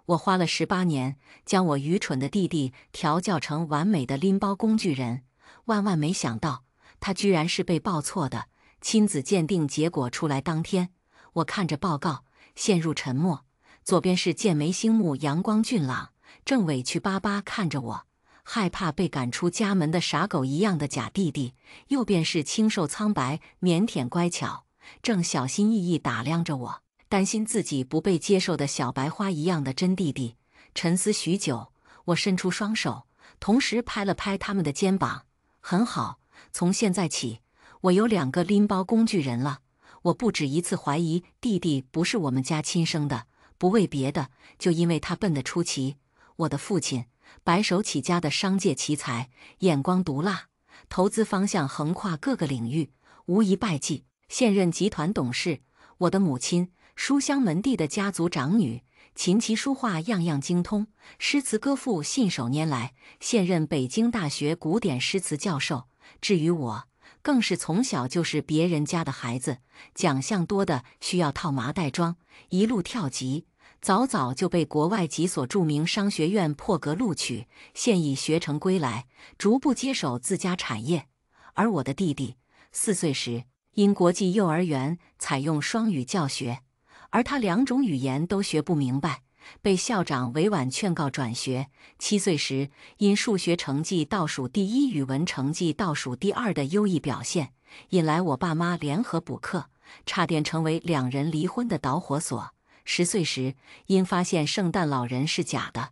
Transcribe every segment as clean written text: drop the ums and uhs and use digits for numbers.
我花了18年，将我愚蠢的弟弟调教成完美的拎包工具人，万万没想到，他居然是被报错的。亲子鉴定结果出来当天，我看着报告，陷入沉默。左边是剑眉星目、阳光俊朗，正委屈巴巴看着我，害怕被赶出家门的傻狗一样的假弟弟；右边是清瘦苍白、腼腆乖巧，正小心翼翼打量着我，担心自己不被接受的小白花一样的真弟弟。沉思许久，我伸出双手，同时拍了拍他们的肩膀。很好，从现在起，我有2个拎包工具人了。我不止一次怀疑弟弟不是我们家亲生的，不为别的，就因为他笨得出奇。我的父亲，白手起家的商界奇才，眼光毒辣，投资方向横跨各个领域，无一败绩，现任集团董事。我的母亲，书香门第的家族长女，琴棋书画样样精通，诗词歌赋信手拈来，现任北京大学古典诗词教授。至于我，更是从小就是别人家的孩子，奖项多的需要套麻袋装，一路跳级，早早就被国外几所著名商学院破格录取，现已学成归来，逐步接手自家产业。而我的弟弟4岁时，因国际幼儿园采用双语教学，而他2种语言都学不明白，被校长委婉劝告转学。7岁时，因数学成绩倒数第1、语文成绩倒数第2的优异表现，引来我爸妈联合补课，差点成为2人离婚的导火索。10岁时，因发现圣诞老人是假的，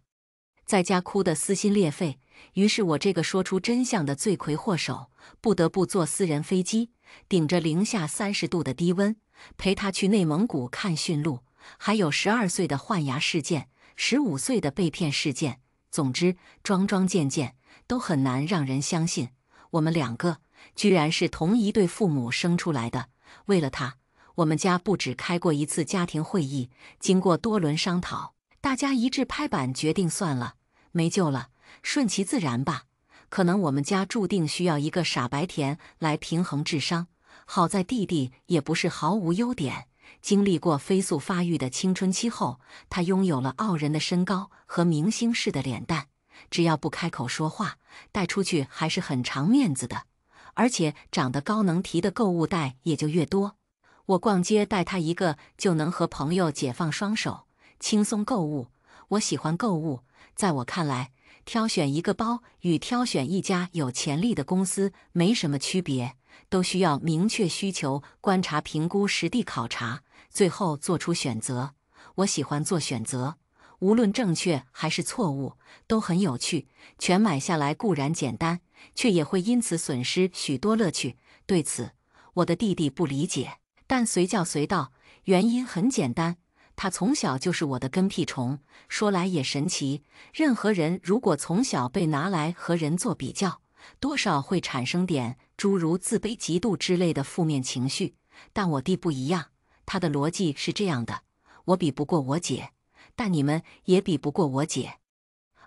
在家哭得撕心裂肺，于是我这个说出真相的罪魁祸首，不得不坐私人飞机，顶着零下30度的低温，陪他去内蒙古看驯鹿。还有12岁的换牙事件，15岁的被骗事件。总之，桩桩件件都很难让人相信，我们2个居然是同一对父母生出来的。为了他，我们家不止开过1次家庭会议，经过多轮商讨，大家一致拍板决定算了，没救了，顺其自然吧。可能我们家注定需要一个傻白甜来平衡智商。好在弟弟也不是毫无优点。经历过飞速发育的青春期后，他拥有了傲人的身高和明星式的脸蛋，只要不开口说话，带出去还是很长面子的。而且长得高，能提的购物袋也就越多。我逛街带他一个，就能和朋友解放双手，轻松购物。我喜欢购物，在我看来，挑选一个包与挑选一家有潜力的公司没什么区别，都需要明确需求，观察评估，实地考察，最后做出选择。我喜欢做选择，无论正确还是错误，都很有趣。全买下来固然简单，却也会因此损失许多乐趣。对此，我的弟弟不理解，但随叫随到。原因很简单，他从小就是我的跟屁虫。说来也神奇，任何人如果从小被拿来和人做比较，多少会产生点诸如自卑、嫉妒之类的负面情绪。但我弟不一样，他的逻辑是这样的：我比不过我姐，但你们也比不过我姐，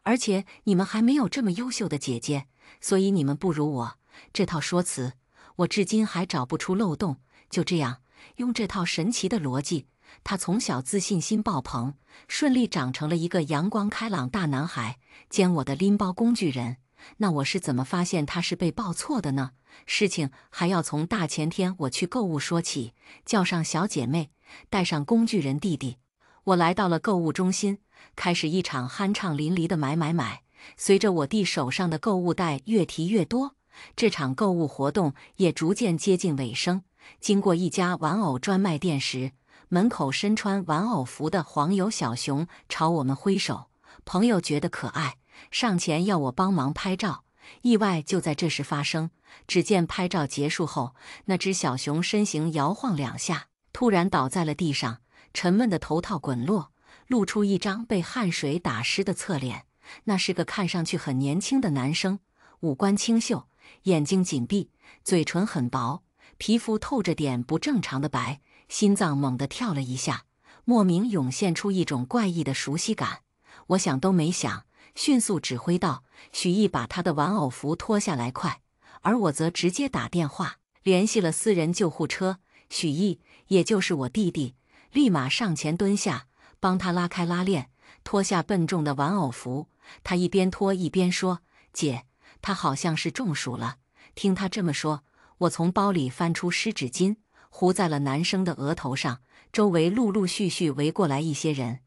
而且你们还没有这么优秀的姐姐，所以你们不如我。这套说辞，我至今还找不出漏洞。就这样，用这套神奇的逻辑，他从小自信心爆棚，顺利长成了一个阳光开朗大男孩，兼我的拎包工具人。那我是怎么发现他是被报错的呢？事情还要从大前天我去购物说起。叫上小姐妹，带上工具人弟弟，我来到了购物中心，开始一场酣畅淋漓的买。随着我弟手上的购物袋越提越多，这场购物活动也逐渐接近尾声。经过一家玩偶专卖店时，门口身穿玩偶服的黄油小熊朝我们挥手，朋友觉得可爱，上前要我帮忙拍照。意外就在这时发生，只见拍照结束后，那只小熊身形摇晃2下，突然倒在了地上，沉闷的头套滚落，露出一张被汗水打湿的侧脸。那是个看上去很年轻的男生，五官清秀，眼睛紧闭，嘴唇很薄，皮肤透着点不正常的白。心脏猛地跳了一下，莫名涌现出一种怪异的熟悉感。我想都没想，迅速指挥道：“许毅，把他的玩偶服脱下来，快！”而我则直接打电话联系了私人救护车。许毅，也就是我弟弟，立马上前蹲下，帮他拉开拉链。脱下笨重的玩偶服。他一边脱一边说：“姐，他好像是中暑了。”听他这么说，我从包里翻出湿纸巾，糊在了男生的额头上。周围陆陆续续围过来一些人，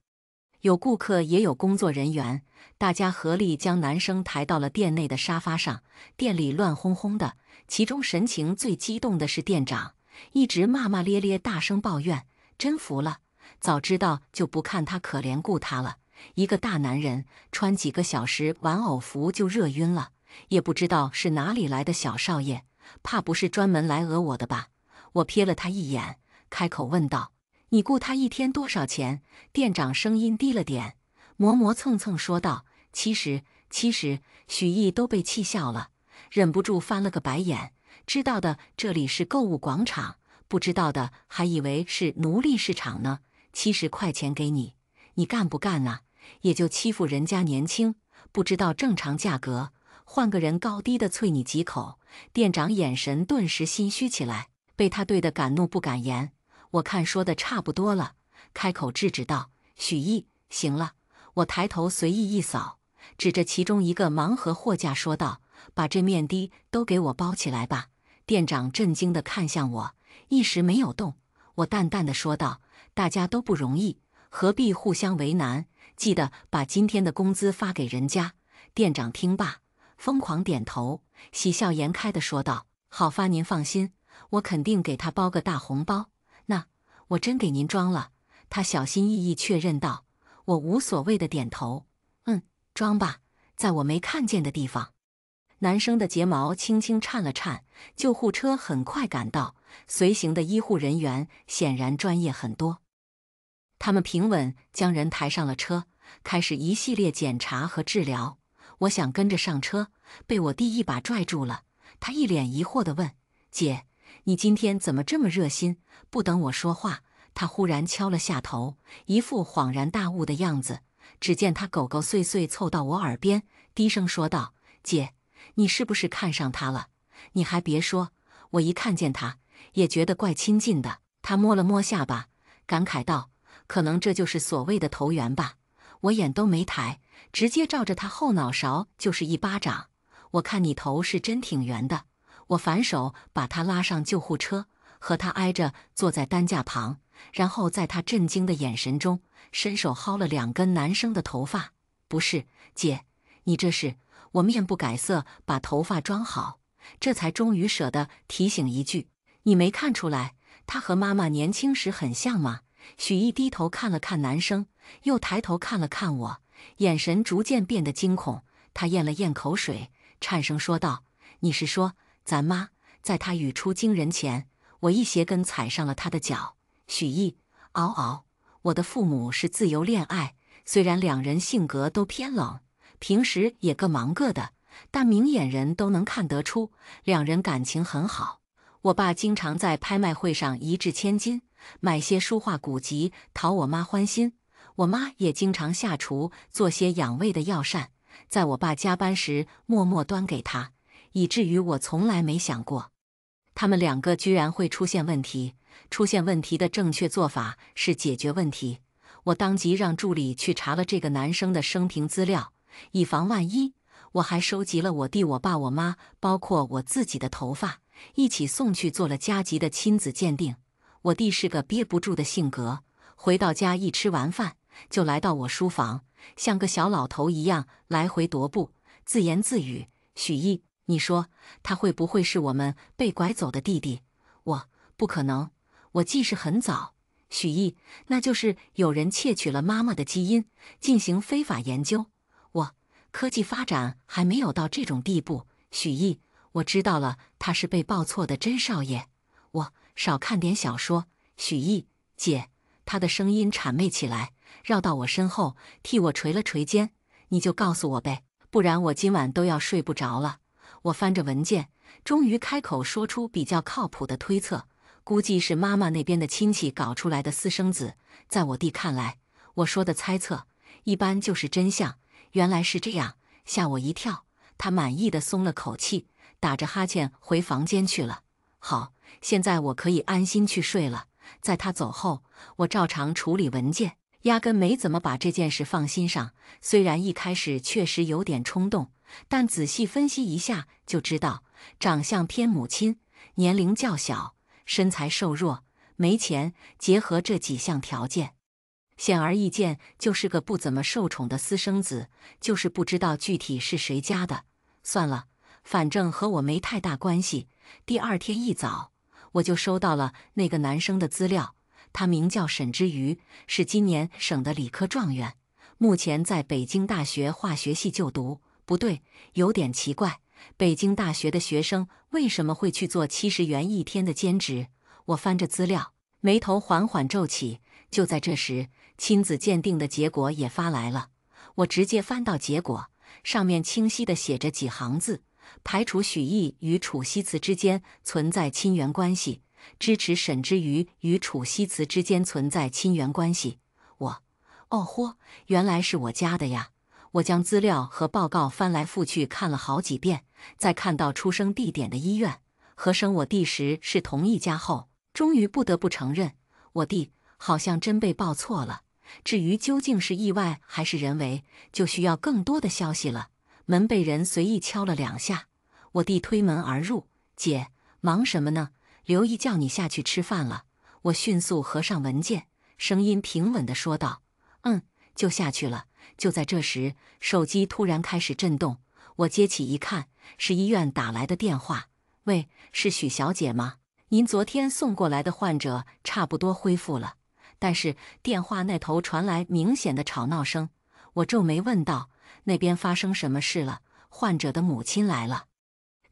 有顾客也有工作人员，大家合力将男生抬到了店内的沙发上。店里乱哄哄的，其中神情最激动的是店长，一直骂骂咧咧，大声抱怨：“真服了，早知道就不看他可怜顾他了。一个大男人穿几个小时玩偶服就热晕了，也不知道是哪里来的小少爷，怕不是专门来讹我的吧？”我瞥了他一眼，开口问道：“你雇他一天多少钱？”店长声音低了点，磨磨蹭蹭说道：“70。”许毅都被气笑了，忍不住翻了个白眼。知道的这里是购物广场，不知道的还以为是奴隶市场呢。70块钱给你，你干不干啊？也就欺负人家年轻，不知道正常价格，换个人高低的啐你几口。店长眼神顿时心虚起来，被他对得敢怒不敢言。我看说的差不多了，开口制止道：“许毅，行了。”我抬头随意一扫，指着其中一个盲盒货架说道：“把这面的都给我包起来吧。”店长震惊地看向我，一时没有动。我淡淡的说道：“大家都不容易，何必互相为难？记得把今天的工资发给人家。”店长听罢，疯狂点头，喜笑颜开地说道：“好发，您放心，我肯定给他包个大红包。那我真给您装了。”他小心翼翼确认道。我无所谓的点头：“装吧，在我没看见的地方。”男生的睫毛轻轻颤了颤。救护车很快赶到，随行的医护人员显然专业很多。他们平稳将人抬上了车，开始一系列检查和治疗。我想跟着上车，被我弟一把拽住了。他一脸疑惑地问：“姐，你今天怎么这么热心？”不等我说话，他忽然敲了下头，一副恍然大悟的样子。只见他狗狗祟祟凑到我耳边，低声说道：“姐，你是不是看上他了？你还别说，我一看见他也觉得怪亲近的。”他摸了摸下巴，感慨道：“可能这就是所谓的投缘吧。”我眼都没抬，直接照着他后脑勺就是一巴掌。我看你头是真挺圆的。我反手把他拉上救护车，和他挨着坐在担架旁，然后在他震惊的眼神中，伸手薅了2根男生的头发。“不是，姐，你这是……”我面不改色把头发装好，这才终于舍得提醒一句：“你没看出来他和妈妈年轻时很像吗？”许毅低头看了看男生，又抬头看了看我，眼神逐渐变得惊恐。他咽了咽口水，颤声说道：“你是说咱妈在他语出惊人前，我一鞋跟踩上了他的脚？”许毅，嗷嗷，我的父母是自由恋爱，虽然2人性格都偏冷，平时也各忙各的，但明眼人都能看得出2人感情很好。我爸经常在拍卖会上一掷千金，买些书画古籍讨我妈欢心。我妈也经常下厨做些养胃的药膳，在我爸加班时默默端给他，以至于我从来没想过他们2个居然会出现问题。出现问题的正确做法是解决问题。我当即让助理去查了这个男生的生平资料，以防万一。我还收集了我弟、我爸、我妈，包括我自己的头发，一起送去做了加急的亲子鉴定。我弟是个憋不住的性格，回到家一吃完饭就来到我书房，像个小老头一样来回踱步，自言自语：“许毅，你说他会不会是我们被拐走的弟弟？”不可能，我记事很早。许毅，那就是有人窃取了妈妈的基因，进行非法研究。科技发展还没有到这种地步。许毅，我知道了，他是被报错的甄少爷。少看点小说。许毅，姐，他的声音谄媚起来，绕到我身后，替我捶了捶肩：“你就告诉我呗，不然我今晚都要睡不着了。”我翻着文件，终于开口说出比较靠谱的推测，估计是妈妈那边的亲戚搞出来的私生子。在我弟看来，我说的猜测一般就是真相。原来是这样，吓我一跳。他满意的松了口气，打着哈欠回房间去了。好，现在我可以安心去睡了。在他走后，我照常处理文件，压根没怎么把这件事放心上。虽然一开始确实有点冲动，但仔细分析一下就知道，长相偏母亲，年龄较小，身材瘦弱，没钱，结合这几项条件，显而易见就是个不怎么受宠的私生子，就是不知道具体是谁家的。算了，反正和我没太大关系。第二天一早，我就收到了那个男生的资料。他名叫沈之瑜，是今年省的理科状元，目前在北京大学化学系就读。不对，有点奇怪，北京大学的学生为什么会去做70元一天的兼职？我翻着资料，眉头缓缓皱起。就在这时，亲子鉴定的结果也发来了。我直接翻到结果，上面清晰地写着几行字：排除许毅与楚西辞之间存在亲缘关系，支持沈之瑜与楚西辞之间存在亲缘关系。哦豁，原来是我家的呀！我将资料和报告翻来覆去看了好几遍，在看到出生地点的医院和生我弟时是同一家后，终于不得不承认，我弟好像真被报错了。至于究竟是意外还是人为，就需要更多的消息了。门被人随意敲了2下，我弟推门而入：“姐，忙什么呢？刘姨叫你下去吃饭了。”我迅速合上文件，声音平稳地说道：“就下去了。”就在这时，手机突然开始震动，我接起一看，是医院打来的电话。“喂，是许小姐吗？您昨天送过来的患者差不多恢复了。”但是电话那头传来明显的吵闹声，我皱眉问道：“那边发生什么事了？患者的母亲来了，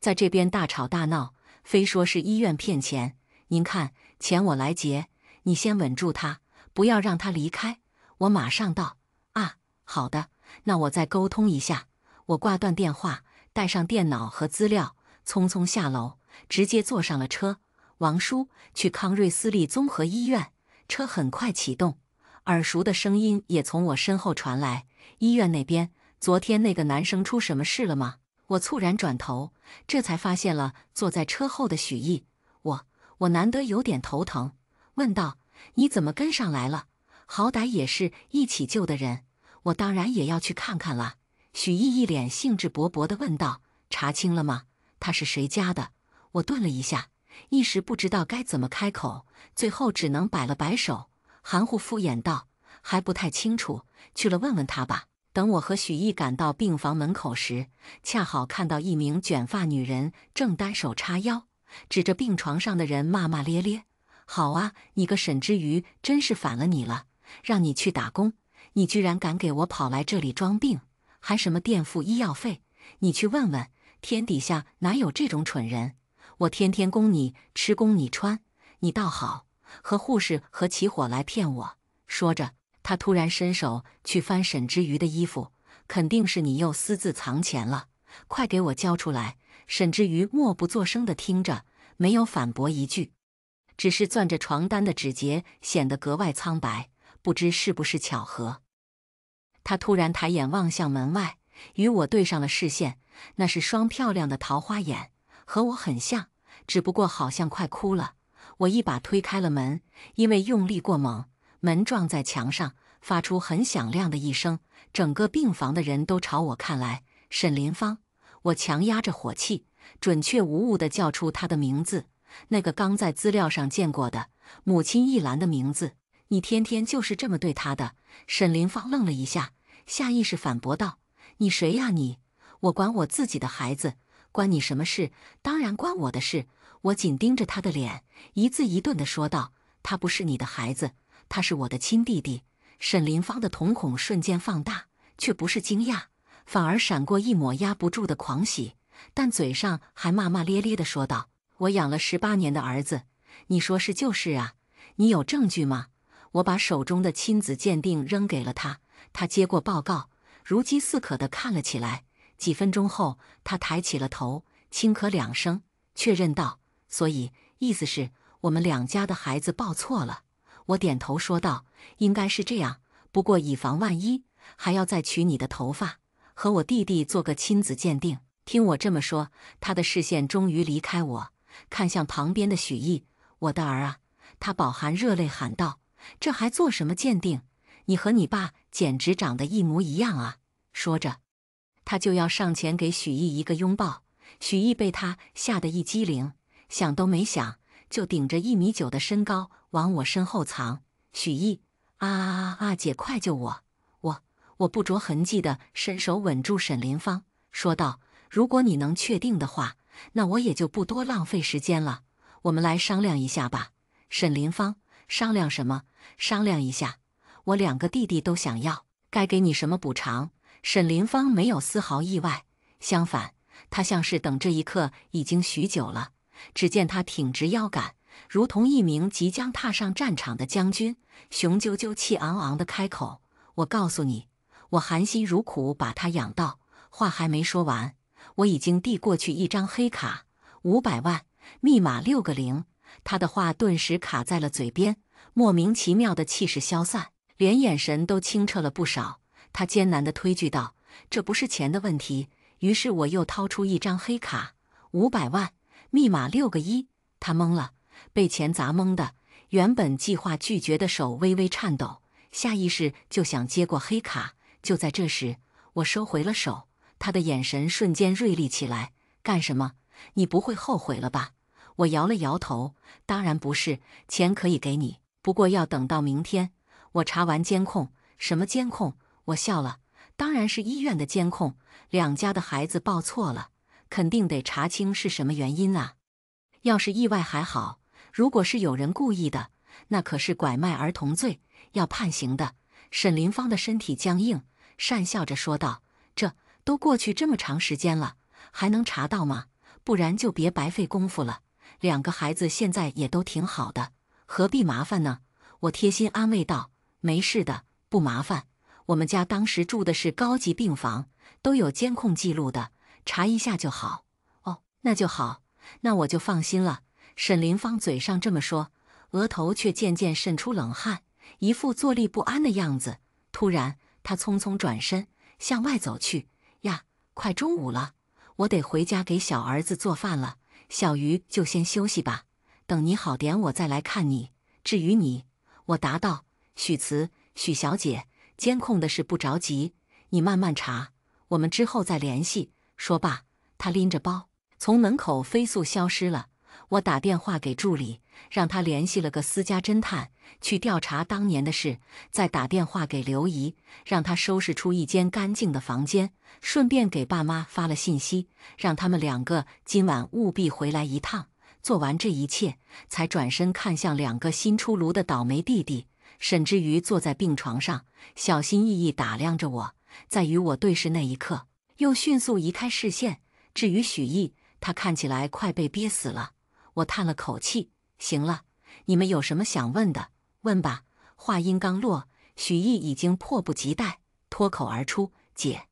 在这边大吵大闹，非说是医院骗钱。您看，钱我来结，你先稳住他，不要让他离开。”我马上道：“啊，好的，那我再沟通一下。”我挂断电话，带上电脑和资料，匆匆下楼，直接坐上了车。王叔，去康瑞私立综合医院。车很快启动，耳熟的声音也从我身后传来：“医院那边，昨天那个男生出什么事了吗？”我猝然转头，这才发现了坐在车后的许毅。我难得有点头疼，问道：“你怎么跟上来了？好歹也是一起救的人，我当然也要去看看了。”许毅一脸兴致勃勃地问道：“查清了吗？他是谁家的？”我顿了一下，一时不知道该怎么开口，最后只能摆了摆手，含糊敷衍道：“还不太清楚，去了问问他吧。”等我和许毅赶到病房门口时，恰好看到一名卷发女人正单手叉腰，指着病床上的人骂骂咧咧：“好啊，你个沈之瑜，真是反了你了！让你去打工，你居然敢给我跑来这里装病，还什么垫付医药费？你去问问，天底下哪有这种蠢人？我天天供你吃供你穿，你倒好，和护士合起伙来骗我。”说着，他突然伸手去翻沈之瑜的衣服：“肯定是你又私自藏钱了，快给我交出来！”沈之瑜默不作声地听着，没有反驳一句，只是攥着床单的指节显得格外苍白。不知是不是巧合，他突然抬眼望向门外，与我对上了视线，那是双漂亮的桃花眼，和我很像，只不过好像快哭了。我一把推开了门，因为用力过猛，门撞在墙上，发出很响亮的一声，整个病房的人都朝我看来。“沈林芳！”我强压着火气，准确无误地叫出他的名字，那个刚在资料上见过的母亲一栏的名字。“你天天就是这么对他的？”沈林芳愣了一下，下意识反驳道：“你谁呀你？我管我自己的孩子，关你什么事？当然关我的事。”我紧盯着他的脸，一字一顿地说道：“他不是你的孩子，他是我的亲弟弟。”沈林芳的瞳孔瞬间放大，却不是惊讶，反而闪过一抹压不住的狂喜，但嘴上还骂骂咧咧地说道：“我养了18年的儿子，你说是就是啊，你有证据吗？”我把手中的亲子鉴定扔给了他，他接过报告，如饥似渴地看了起来。几分钟后，他抬起了头，轻咳2声，确认道：“所以，意思是我们2家的孩子报错了。”我点头说道：“应该是这样，不过以防万一，还要再取你的头发，和我弟弟做个亲子鉴定。”听我这么说，他的视线终于离开我，看向旁边的许毅：“我的儿啊！”他饱含热泪喊道：“这还做什么鉴定？你和你爸简直长得一模一样啊！”说着，他就要上前给许毅一个拥抱。许毅被他吓得一激灵，想都没想，就顶着1.9米的身高往我身后藏。许毅，姐快救我！我不着痕迹地伸手稳住沈林芳，说道：“如果你能确定的话，那我也就不多浪费时间了。我们来商量一下吧。”沈林芳，商量什么？商量一下，我2个弟弟都想要，该给你什么补偿？沈林芳没有丝毫意外，相反，他像是等这一刻已经许久了。只见他挺直腰杆，如同一名即将踏上战场的将军，雄赳赳气昂昂地开口：“我告诉你，我含辛茹苦把他养大。”话还没说完，我已经递过去一张黑卡，500万，密码6个0。他的话顿时卡在了嘴边，莫名其妙的气势消散，连眼神都清澈了不少。他艰难地推拒道：“这不是钱的问题。”于是我又掏出一张黑卡，500万，密码6个1。他懵了，被钱砸懵的，原本计划拒绝的手微微颤抖，下意识就想接过黑卡。就在这时，我收回了手，他的眼神瞬间锐利起来：“干什么？你不会后悔了吧？”我摇了摇头：“当然不是，钱可以给你，不过要等到明天。我查完监控。”“什么监控？”我笑了：“当然是医院的监控，2家的孩子报错了，肯定得查清是什么原因啊。要是意外还好，如果是有人故意的，那可是拐卖儿童罪，要判刑的。”沈林芳的身体僵硬，讪笑着说道：“这都过去这么长时间了，还能查到吗？不然就别白费功夫了。2个孩子现在也都挺好的，何必麻烦呢？”我贴心安慰道：“没事的，不麻烦。我们家当时住的是高级病房，都有监控记录的，查一下就好。”“哦，那就好，那我就放心了。”沈林芳嘴上这么说，额头却渐渐渗出冷汗，一副坐立不安的样子。突然，他匆匆转身向外走去。“呀，快中午了，我得回家给小儿子做饭了。小鱼就先休息吧，等你好点我再来看你。至于你……”我答道：“许小姐，监控的事不着急，你慢慢查，我们之后再联系。”说罢，他拎着包从门口飞速消失了。我打电话给助理，让他联系了个私家侦探去调查当年的事，再打电话给刘姨，让他收拾出一间干净的房间，顺便给爸妈发了信息，让他们2个今晚务必回来一趟。做完这一切，才转身看向2个新出炉的倒霉弟弟。沈之瑜坐在病床上，小心翼翼打量着我，在与我对视那一刻，又迅速移开视线。至于许毅，他看起来快被憋死了。我叹了口气：“行了，你们有什么想问的，问吧。”话音刚落，许毅已经迫不及待脱口而出：“姐，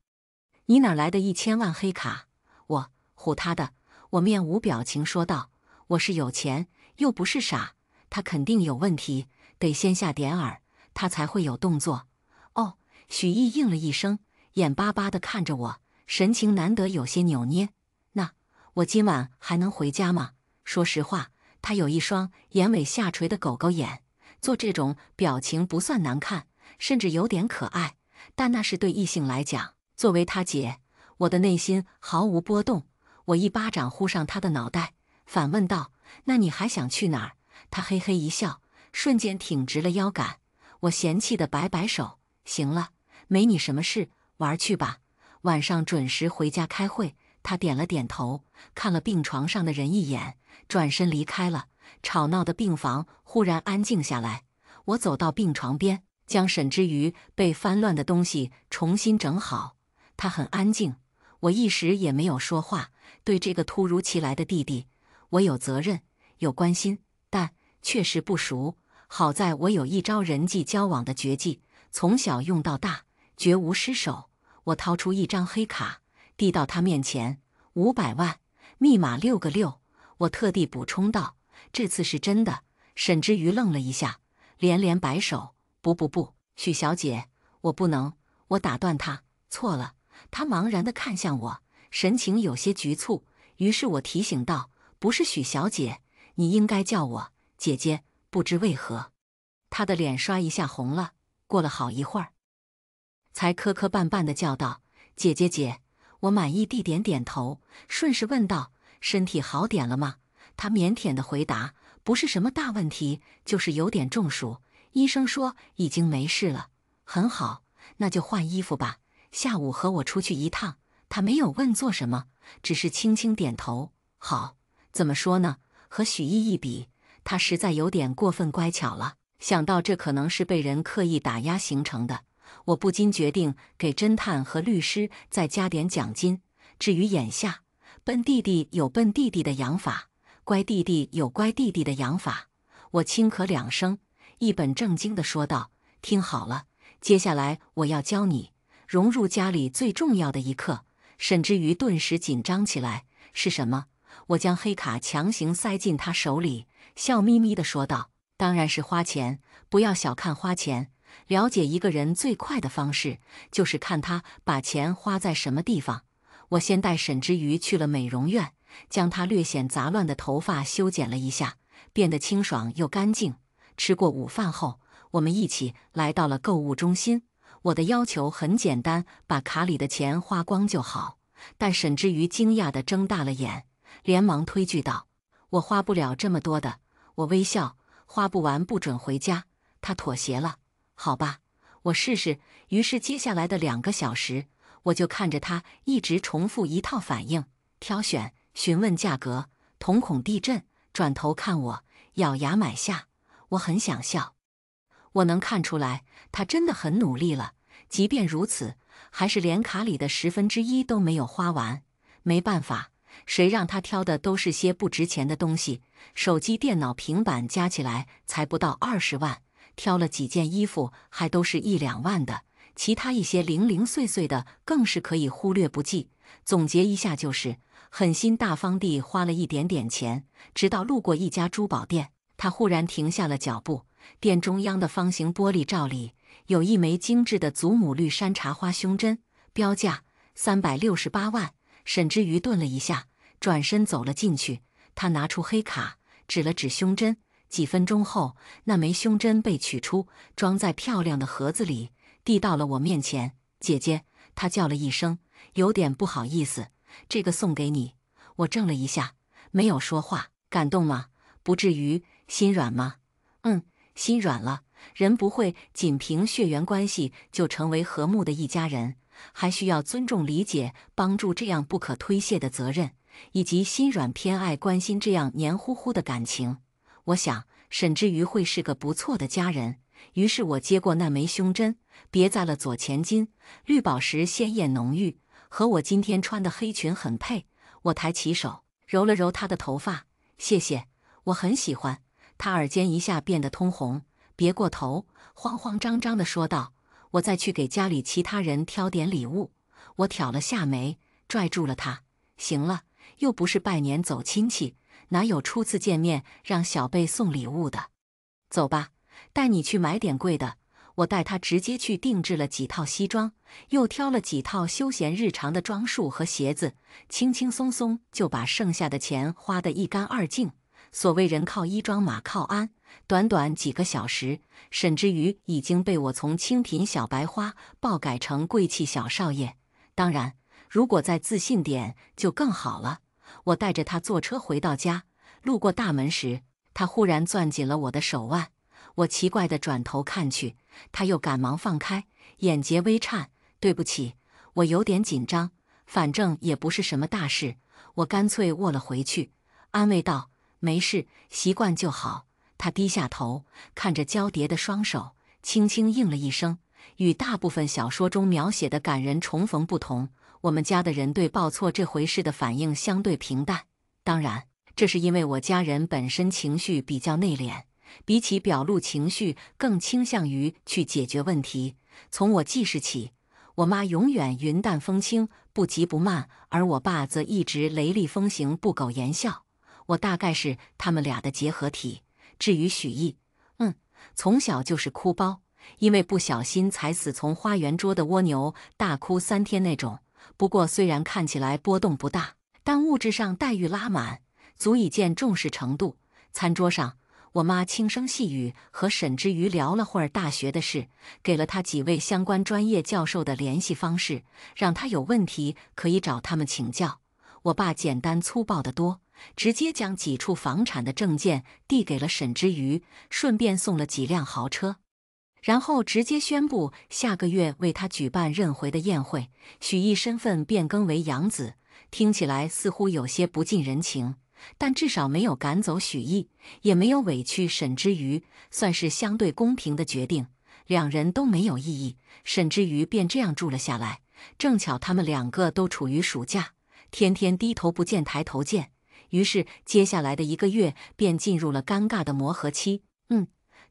你哪来的1000万黑卡？”我唬他的，我面无表情说道：“我是有钱，又不是傻，他肯定有问题，得先下点饵，他才会有动作。”“哦。”许毅应了一声，眼巴巴地看着我，神情难得有些扭捏。“那我今晚还能回家吗？”说实话，他有一双眼尾下垂的狗狗眼，做这种表情不算难看，甚至有点可爱，但那是对异性来讲。作为他姐，我的内心毫无波动。我一巴掌呼上他的脑袋，反问道：“那你还想去哪儿？”他嘿嘿一笑，瞬间挺直了腰杆。我嫌弃的摆摆手：“行了，没你什么事，玩去吧，晚上准时回家开会。”他点了点头，看了病床上的人一眼，转身离开了。吵闹的病房忽然安静下来。我走到病床边，将沈之瑜被翻乱的东西重新整好。他很安静，我一时也没有说话。对这个突如其来的弟弟，我有责任，有关心，但确实不熟。好在我有一招人际交往的绝技，从小用到大，绝无失手。我掏出一张黑卡，递到他面前：“500万，密码6个6。”我特地补充道：“这次是真的。”沈之瑜愣了一下，连连摆手：“不，许小姐，我不能。”我打断他：“错了。”他茫然地看向我，神情有些局促。于是我提醒道：“不是许小姐，你应该叫我姐姐。”不知为何，他的脸刷一下红了。过了好一会儿，才磕磕绊绊地叫道：“姐姐姐！”我满意地点点头，顺势问道：“身体好点了吗？”她腼腆地回答：“不是什么大问题，就是有点中暑。医生说已经没事了。”很好，那就换衣服吧。下午和我出去一趟。她没有问做什么，只是轻轻点头。好，怎么说呢？和许毅一比，她实在有点过分乖巧了。想到这可能是被人刻意打压形成的，我不禁决定给侦探和律师再加点奖金。至于眼下，笨弟弟有笨弟弟的养法，乖弟弟有乖弟弟的养法。我轻咳两声，一本正经地说道：“听好了，接下来我要教你融入家里最重要的一课。”沈之瑜顿时紧张起来：“是什么？”我将黑卡强行塞进他手里，笑眯眯地说道：“当然是花钱，不要小看花钱。了解一个人最快的方式，就是看他把钱花在什么地方。”我先带沈之瑜去了美容院，将他略显杂乱的头发修剪了一下，变得清爽又干净。吃过午饭后，我们一起来到了购物中心。我的要求很简单，把卡里的钱花光就好。但沈之瑜惊讶地睁大了眼，连忙推拒道：“我花不了这么多的。”我微笑：“花不完不准回家。”他妥协了：“好吧，我试试。”于是接下来的2个小时，我就看着他一直重复一套反应：挑选、询问价格、瞳孔地震，转头看我，咬牙买下。我很想笑，我能看出来他真的很努力了。即便如此，还是连卡里的1/10都没有花完。没办法，谁让他挑的都是些不值钱的东西，手机、电脑、平板加起来才不到20万，挑了几件衣服还都是1、2万的，其他一些零零碎碎的更是可以忽略不计。总结一下就是，狠心大方地花了一点点钱，直到路过一家珠宝店，他忽然停下了脚步。店中央的方形玻璃罩里有一枚精致的祖母绿山茶花胸针，标价368万。沈之瑜顿了一下，转身走了进去。他拿出黑卡，指了指胸针。几分钟后，那枚胸针被取出，装在漂亮的盒子里，递到了我面前。“姐姐！”他叫了一声，有点不好意思。“这个送给你。”我怔了一下，没有说话。“感动吗？”“不至于。”“心软吗？”“心软了。”人不会仅凭血缘关系就成为和睦的一家人，还需要尊重、理解、帮助这样不可推卸的责任，以及心软、偏爱、关心这样黏糊糊的感情。我想沈之瑜会是个不错的家人，于是我接过那枚胸针，别在了左前襟，绿宝石鲜艳浓郁，和我今天穿的黑裙很配。我抬起手揉了揉她的头发：“谢谢，我很喜欢。”她耳尖一下变得通红，别过头，慌慌张张地说道：“我再去给家里其他人挑点礼物。”我挑了下眉，拽住了她：“行了，又不是拜年走亲戚，哪有初次见面让小辈送礼物的？走吧，带你去买点贵的。”我带她直接去定制了几套西装，又挑了几套休闲日常的装束和鞋子，轻轻松松就把剩下的钱花得一干二净。所谓人靠衣装，马靠鞍，短短几个小时，沈之瑜已经被我从清贫小白花爆改成贵气小少爷。当然，如果再自信点就更好了。我带着他坐车回到家，路过大门时，他忽然攥紧了我的手腕。我奇怪地转头看去，他又赶忙放开，眼睫微颤：“对不起，我有点紧张，反正也不是什么大事。”我干脆握了回去，安慰道：“没事，习惯就好。”他低下头，看着交叠的双手，轻轻应了一声。与大部分小说中描写的感人重逢不同，我们家的人对报错这回事的反应相对平淡。当然，这是因为我家人本身情绪比较内敛，比起表露情绪，更倾向于去解决问题。从我记事起，我妈永远云淡风轻，不急不慢，而我爸则一直雷厉风行，不苟言笑。我大概是他们俩的结合体。至于许毅，从小就是哭包，因为不小心踩死从花园捉的蜗牛，大哭3天那种。不过虽然看起来波动不大，但物质上待遇拉满，足以见重视程度。餐桌上，我妈轻声细语和沈之瑜聊了会儿大学的事，给了他几位相关专业教授的联系方式，让他有问题可以找他们请教。我爸简单粗暴得多，直接将几处房产的证件递给了沈之瑜，顺便送了几辆豪车。然后直接宣布下个月为他举办认回的宴会，许毅身份变更为养子。听起来似乎有些不近人情，但至少没有赶走许毅，也没有委屈沈之瑜，算是相对公平的决定。两人都没有异议，沈之瑜便这样住了下来。正巧他们两个都处于暑假，天天低头不见抬头见，于是接下来的1个月便进入了尴尬的磨合期。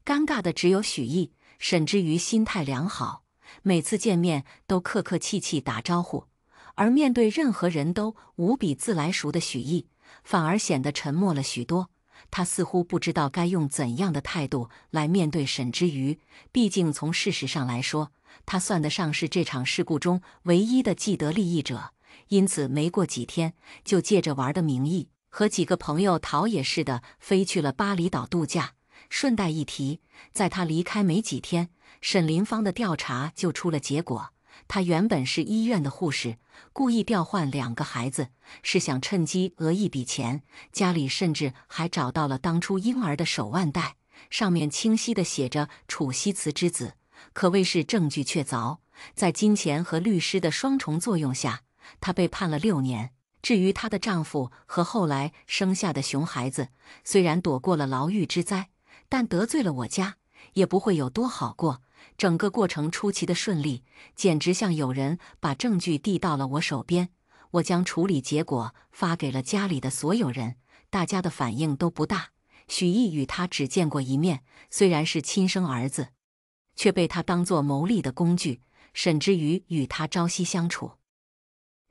尴尬的只有许毅。沈之瑜心态良好，每次见面都客客气气打招呼，而面对任何人都无比自来熟的许毅，反而显得沉默了许多。他似乎不知道该用怎样的态度来面对沈之瑜，毕竟从事实上来说，他算得上是这场事故中唯一的既得利益者。因此没过几天，就借着玩的名义，和几个朋友陶冶似的飞去了巴厘岛度假。顺带一提，在他离开没几天，沈林芳的调查就出了结果。他原本是医院的护士，故意调换2个孩子，是想趁机讹一笔钱。家里甚至还找到了当初婴儿的手腕带，上面清晰地写着楚西慈之子，可谓是证据确凿。在金钱和律师的双重作用下，她被判了6年。至于她的丈夫和后来生下的熊孩子，虽然躲过了牢狱之灾，但得罪了我家，也不会有多好过。整个过程出奇的顺利，简直像有人把证据递到了我手边。我将处理结果发给了家里的所有人，大家的反应都不大。许毅与他只见过一面，虽然是亲生儿子，却被他当作谋利的工具。沈之瑜与他朝夕相处，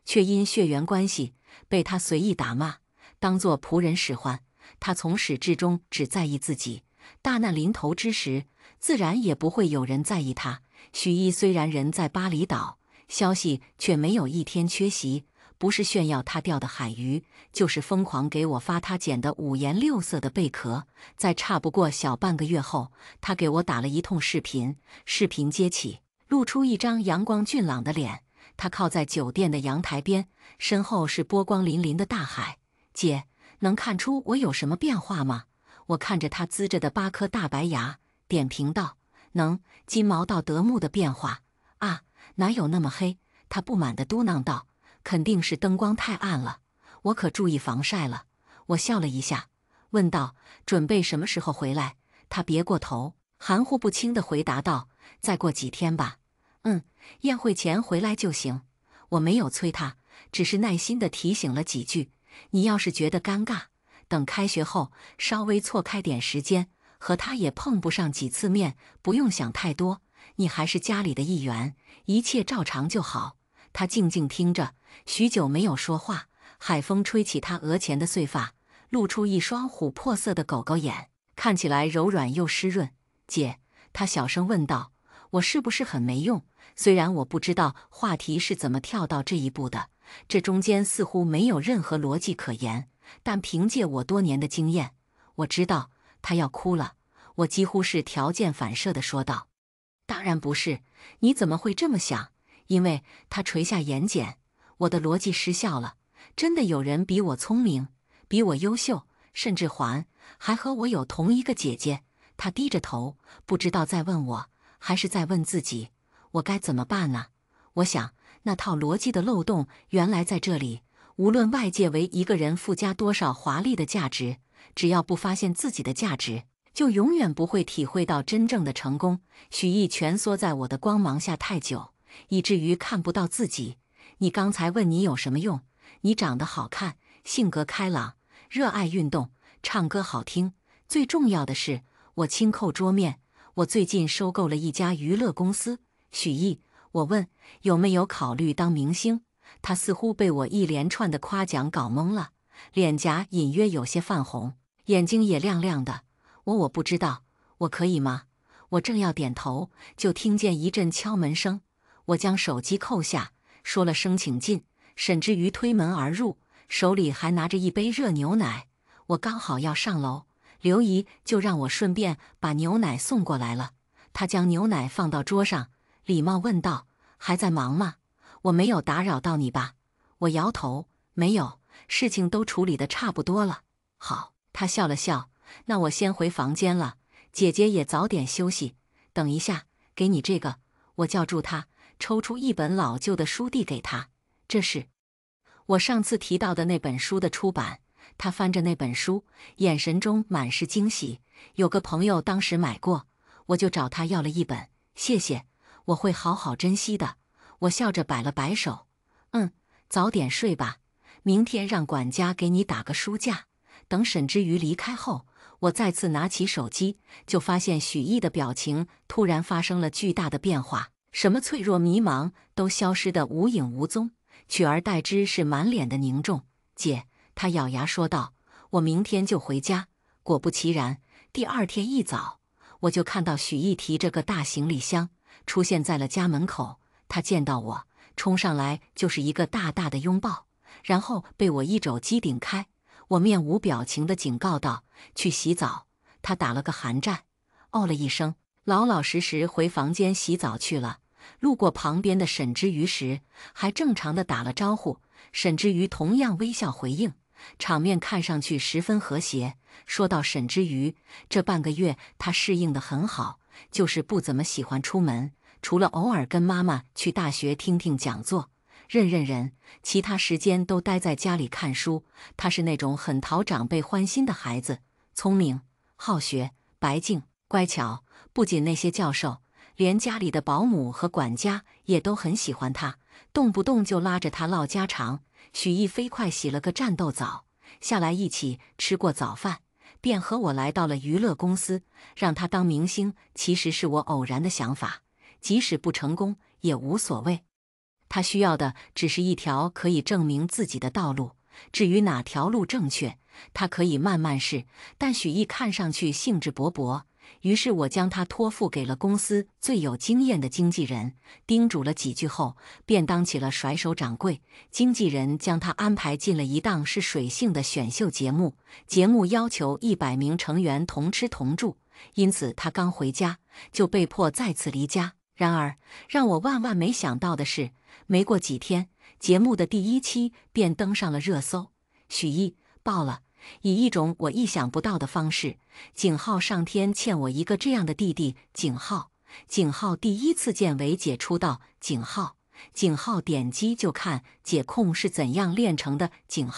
却因血缘关系被他随意打骂，当作仆人使唤。他从始至终只在意自己，大难临头之时，自然也不会有人在意他。许毅虽然人在巴厘岛，消息却没有一天缺席，不是炫耀他钓的海鱼，就是疯狂给我发他捡的5颜6色的贝壳。在差不过小半个月后，他给我打了一通视频，视频接起，露出一张阳光俊朗的脸。他靠在酒店的阳台边，身后是波光粼粼的大海。姐，能看出我有什么变化吗？我看着他呲着的8颗大白牙，点评道：“能，金毛到德牧的变化啊，哪有那么黑？”他不满地嘟囔道：“肯定是灯光太暗了，我可注意防晒了。”我笑了一下，问道：“准备什么时候回来？”他别过头，含糊不清地回答道：“再过几天吧。”宴会前回来就行。我没有催他，只是耐心地提醒了几句：“你要是觉得尴尬，等开学后稍微错开点时间，和他也碰不上几次面，不用想太多。你还是家里的一员，一切照常就好。”他静静听着，许久没有说话。海风吹起他额前的碎发，露出一双琥珀色的狗狗眼，看起来柔软又湿润。“姐”，他小声问道，“我是不是很没用？”虽然我不知道话题是怎么跳到这一步的，这中间似乎没有任何逻辑可言，但凭借我多年的经验，我知道他要哭了。我几乎是条件反射地说道：“当然不是，你怎么会这么想？”因为他垂下眼睑，我的逻辑失效了。真的有人比我聪明，比我优秀，甚至还和我有同一个姐姐。他低着头，不知道在问我，还是在问自己。我该怎么办呢？我想，那套逻辑的漏洞原来在这里。无论外界为一个人附加多少华丽的价值，只要不发现自己的价值，就永远不会体会到真正的成功。许毅蜷缩在我的光芒下太久，以至于看不到自己。你刚才问你有什么用？你长得好看，性格开朗，热爱运动，唱歌好听，最重要的是我轻扣桌面。我最近收购了一家娱乐公司。许毅，我问，有没有考虑当明星？他似乎被我一连串的夸奖搞懵了，脸颊隐约有些泛红，眼睛也亮亮的。我不知道，我可以吗？我正要点头，就听见一阵敲门声。我将手机扣下，说了声请进。沈之瑜推门而入，手里还拿着一杯热牛奶。我刚好要上楼，刘姨就让我顺便把牛奶送过来了。她将牛奶放到桌上，礼貌问道：“还在忙吗？我没有打扰到你吧？”我摇头，没有，事情都处理得差不多了。好，她笑了笑，那我先回房间了，姐姐也早点休息。等一下，给你这个。我叫住她，抽出一本老旧的书递给她，这是我上次提到的那本书的出版。他翻着那本书，眼神中满是惊喜。有个朋友当时买过，我就找他要了一本。谢谢，我会好好珍惜的。我笑着摆了摆手，早点睡吧，明天让管家给你打个书架。等沈之瑜离开后，我再次拿起手机，就发现许毅的表情突然发生了巨大的变化，什么脆弱迷茫都消失得无影无踪，取而代之是满脸的凝重。姐，他咬牙说道，我明天就回家。果不其然，第二天一早，我就看到许毅提着个大行李箱出现在了家门口。他见到我，冲上来就是一个大大的拥抱，然后被我一肘击顶开。我面无表情地警告道：“去洗澡。”他打了个寒战，哦了一声，老老实实回房间洗澡去了。路过旁边的沈之瑜时，还正常地打了招呼。沈之瑜同样微笑回应，场面看上去十分和谐。说到沈之瑜，这半个月他适应得很好，就是不怎么喜欢出门，除了偶尔跟妈妈去大学听听讲座、认认人，其他时间都待在家里看书。他是那种很讨长辈欢心的孩子，聪明、好学、白净、乖巧。不仅那些教授，连家里的保姆和管家也都很喜欢他，动不动就拉着他唠家常。许毅飞快洗了个战斗澡，下来一起吃过早饭，便和我来到了娱乐公司。让他当明星其实是我偶然的想法，即使不成功也无所谓。他需要的只是一条可以证明自己的道路，至于哪条路正确，他可以慢慢试。但许毅看上去兴致勃勃，于是我将他托付给了公司最有经验的经纪人，叮嘱了几句后，便当起了甩手掌柜。经纪人将他安排进了一档是水性的选秀节目，节目要求100名成员同吃同住，因此他刚回家就被迫再次离家。然而，让我万万没想到的是，没过几天，节目的第1期便登上了热搜。许毅爆了！以一种我意想不到的方式，景浩上天欠我一个这样的弟弟。景浩第一次见韦姐出道。景浩点击就看姐控是怎样炼成的。景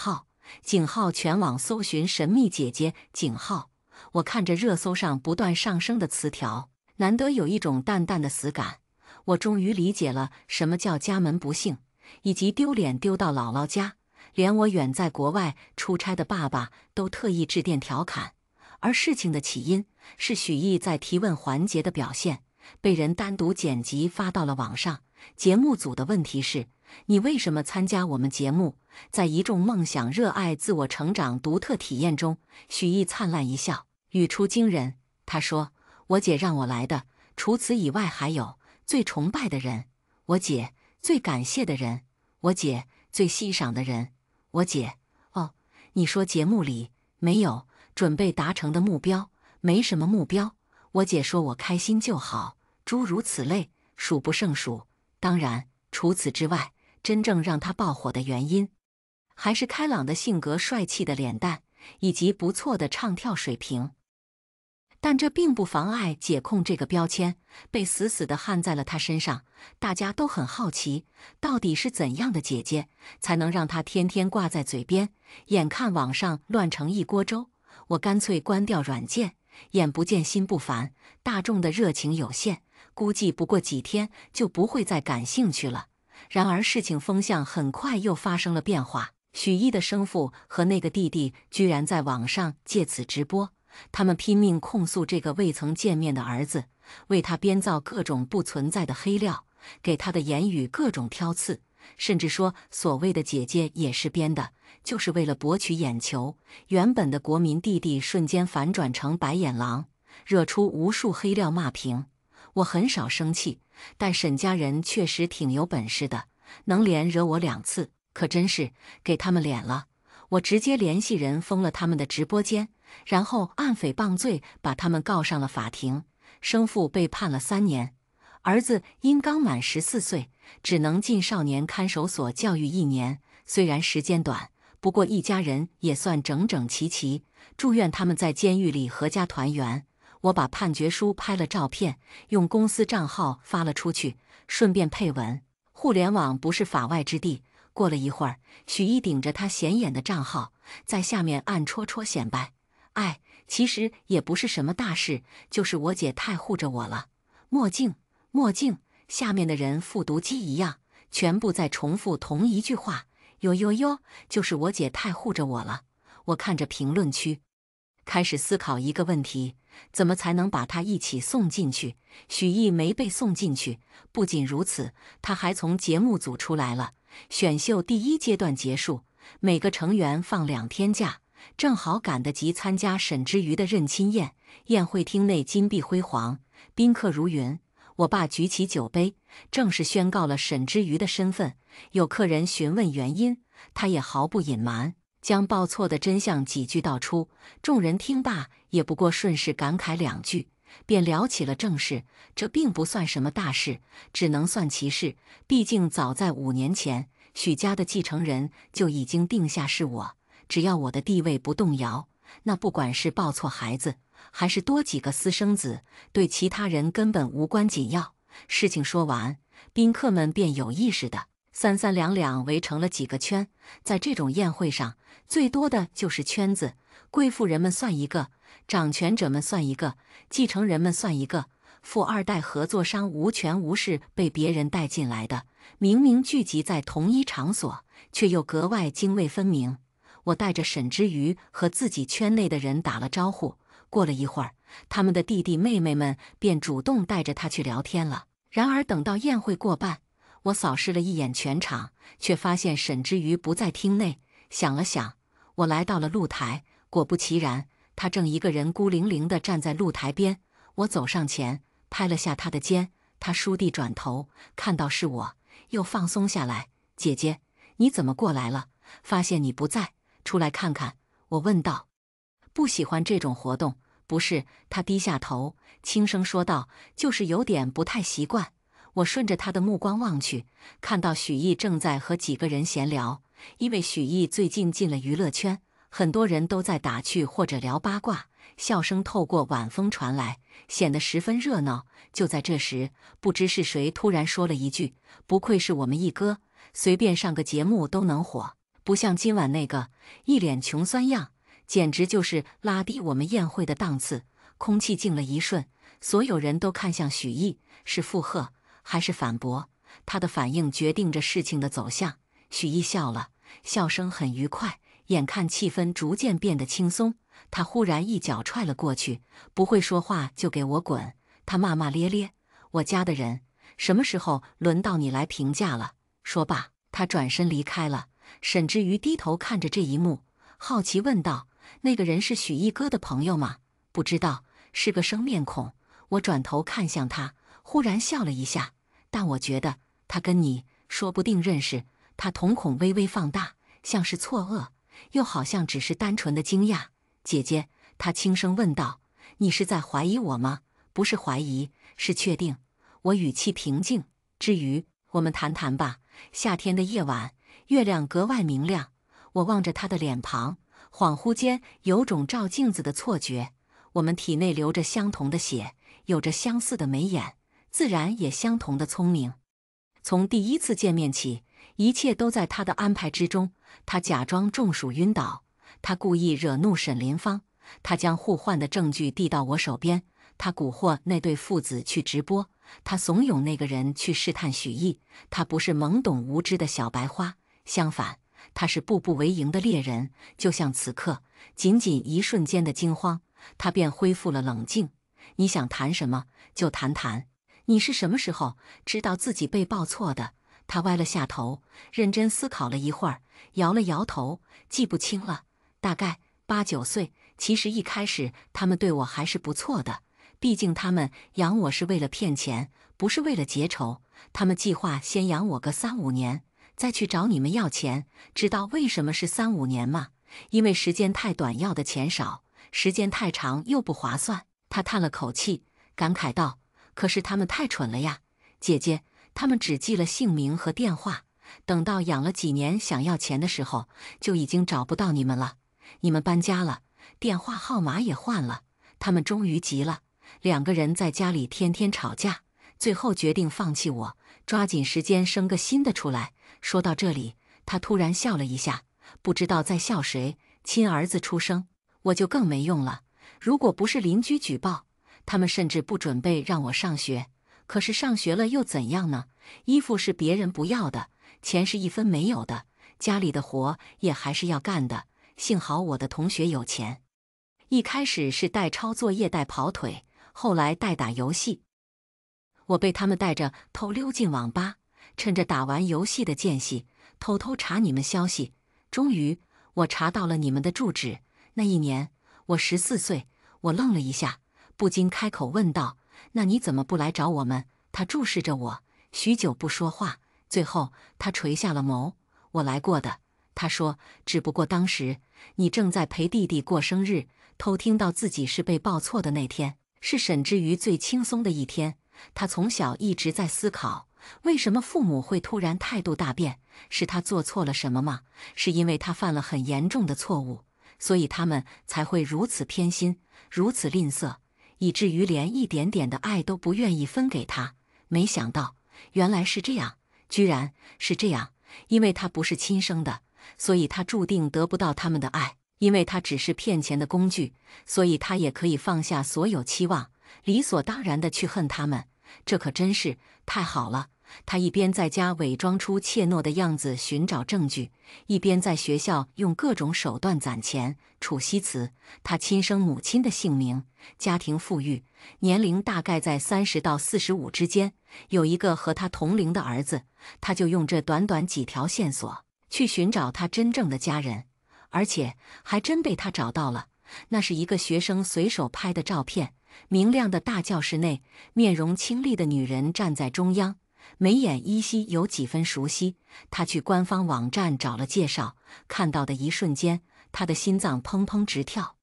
浩全网搜寻神秘姐姐景浩。我看着热搜上不断上升的词条，难得有一种淡淡的死感。我终于理解了什么叫家门不幸，以及丢脸丢到姥姥家。连我远在国外出差的爸爸都特意致电调侃。而事情的起因是许毅在提问环节的表现被人单独剪辑发到了网上。节目组的问题是：你为什么参加我们节目？在一众梦想、热爱、自我成长独特体验中，许毅灿烂一笑，语出惊人。他说：“我姐让我来的，除此以外还有最崇拜的人，我姐最感谢的人，我姐最欣赏的人。”我姐，哦，你说节目里没有准备达成的目标？没什么目标。我姐说我开心就好，诸如此类，数不胜数。当然，除此之外，真正让她爆火的原因，还是开朗的性格、帅气的脸蛋，以及不错的唱跳水平。但这并不妨碍姐控这个标签被死死地焊在了她身上。大家都很好奇，到底是怎样的姐姐才能让她天天挂在嘴边？眼看网上乱成一锅粥，我干脆关掉软件，眼不见心不烦。大众的热情有限，估计不过几天就不会再感兴趣了。然而事情风向很快又发生了变化，许毅的生父和那个弟弟居然在网上借此直播。他们拼命控诉这个未曾见面的儿子，为他编造各种不存在的黑料，给他的言语各种挑刺，甚至说所谓的姐姐也是编的，就是为了博取眼球。原本的国民弟弟瞬间反转成白眼狼，惹出无数黑料骂评。我很少生气，但沈家人确实挺有本事的，能连惹我2次，可真是给他们脸了。我直接联系人封了他们的直播间，然后按诽谤罪把他们告上了法庭，生父被判了3年，儿子因刚满14岁，只能进少年看守所教育1年，虽然时间短，不过一家人也算整整齐齐。祝愿他们在监狱里阖家团圆。我把判决书拍了照片，用公司账号发了出去，顺便配文：互联网不是法外之地。过了一会儿，许毅顶着他显眼的账号，在下面暗戳戳显摆：哎，其实也不是什么大事，就是我姐太护着我了。墨镜，墨镜，下面的人复读机一样，全部在重复同一句话：哟哟哟，就是我姐太护着我了。我看着评论区，开始思考一个问题：怎么才能把他一起送进去？许毅没被送进去，不仅如此，他还从节目组出来了。选秀第1阶段结束，每个成员放2天假，正好赶得及参加沈之瑜的认亲宴。宴会厅内金碧辉煌，宾客如云。我爸举起酒杯，正式宣告了沈之瑜的身份。有客人询问原因，他也毫不隐瞒，将报错的真相几句道出。众人听罢，也不过顺势感慨2句，便聊起了正事。这并不算什么大事，只能算奇事。毕竟早在5年前，许家的继承人就已经定下是我。只要我的地位不动摇，那不管是抱错孩子，还是多几个私生子，对其他人根本无关紧要。事情说完，宾客们便有意识的三三两两围成了几个圈。在这种宴会上，最多的就是圈子，贵妇人们算一个，掌权者们算一个，继承人们算一个，富二代合作商无权无势被别人带进来的，明明聚集在同一场所，却又格外泾渭分明。我带着沈之瑜和自己圈内的人打了招呼，过了一会儿，他们的弟弟妹妹们便主动带着他去聊天了。然而等到宴会过半，我扫视了一眼全场，却发现沈之瑜不在厅内。想了想，我来到了露台，果不其然，他正一个人孤零零地站在露台边。我走上前，拍了下他的肩，他倏地转头，看到是我，又放松下来。姐姐，你怎么过来了？发现你不在，出来看看。我问道。不喜欢这种活动。不是，他低下头，轻声说道，就是有点不太习惯。我顺着他的目光望去，看到许毅正在和几个人闲聊。因为许毅最近进了娱乐圈，很多人都在打趣或者聊八卦，笑声透过晚风传来，显得十分热闹。就在这时，不知是谁突然说了一句：不愧是我们毅哥，随便上个节目都能火，不像今晚那个一脸穷酸样，简直就是拉低我们宴会的档次。空气静了一瞬，所有人都看向许毅，是附和还是反驳？他的反应决定着事情的走向。许毅笑了，笑声很愉快，眼看气氛逐渐变得轻松，他忽然一脚踹了过去。不会说话就给我滚！他骂骂咧咧，我家的人，什么时候轮到你来评价了？说罢，他转身离开了。沈之瑜低头看着这一幕，好奇问道：那个人是许毅哥的朋友吗？不知道，是个生面孔。我转头看向他，忽然笑了一下，但我觉得他跟你说不定认识。他瞳孔微微放大，像是错愕，又好像只是单纯的惊讶。姐姐，他轻声问道，你是在怀疑我吗？不是怀疑，是确定。我语气平静。至于，我们谈谈吧。夏天的夜晚，月亮格外明亮。我望着他的脸庞，恍惚间有种照镜子的错觉。我们体内流着相同的血，有着相似的眉眼，自然也相同的聪明。从第一次见面起，一切都在他的安排之中。他假装中暑晕倒，他故意惹怒沈林芳，他将互换的证据递到我手边，他蛊惑那对父子去直播，他怂恿那个人去试探许毅。他不是懵懂无知的小白花，相反，他是步步为营的猎人。就像此刻，仅仅一瞬间的惊慌，他便恢复了冷静。你想谈什么就谈谈。你是什么时候知道自己被报错的？他歪了下头，认真思考了一会儿，摇了摇头，记不清了，大概8、9岁。其实一开始他们对我还是不错的，毕竟他们养我是为了骗钱，不是为了结仇。他们计划先养我个3、5年，再去找你们要钱。知道为什么是3、5年吗？因为时间太短，要的钱少。时间太长又不划算。他叹了口气，感慨道：“可是他们太蠢了呀，姐姐，他们只记了姓名和电话，等到养了几年想要钱的时候，就已经找不到你们了。你们搬家了，电话号码也换了，他们终于急了，两个人在家里天天吵架，最后决定放弃我，抓紧时间生个新的出来。”说到这里，他突然笑了一下，不知道在笑谁。亲儿子出生，我就更没用了。如果不是邻居举报，他们甚至不准备让我上学。可是上学了又怎样呢？衣服是别人不要的，钱是一分没有的，家里的活也还是要干的。幸好我的同学有钱，一开始是带抄作业、带跑腿，后来带打游戏。我被他们带着偷溜进网吧，趁着打完游戏的间隙，偷偷查你们消息。终于，我查到了你们的住址。那一年，我14岁。我愣了一下，不禁开口问道：“那你怎么不来找我们？”他注视着我，许久不说话，最后他垂下了眸。“我来过的。”他说，“只不过当时你正在陪弟弟过生日，偷听到自己是被报错的那天，是沈之瑜最轻松的一天。”他从小一直在思考，为什么父母会突然态度大变？是他做错了什么吗？是因为他犯了很严重的错误，所以他们才会如此偏心，如此吝啬，以至于连一点点的爱都不愿意分给他。没想到，原来是这样，居然是这样。因为他不是亲生的，所以他注定得不到他们的爱；因为他只是骗钱的工具，所以他也可以放下所有期望，理所当然地去恨他们。这可真是太好了。他一边在家伪装出怯懦的样子寻找证据，一边在学校用各种手段攒钱。楚西慈，他亲生母亲的姓名，家庭富裕，年龄大概在30到45之间，有一个和他同龄的儿子。他就用这短短几条线索去寻找他真正的家人，而且还真被他找到了。那是一个学生随手拍的照片，明亮的大教室内，面容清丽的女人站在中央，眉眼依稀有几分熟悉。他去官方网站找了介绍，看到的一瞬间，他的心脏砰砰直跳。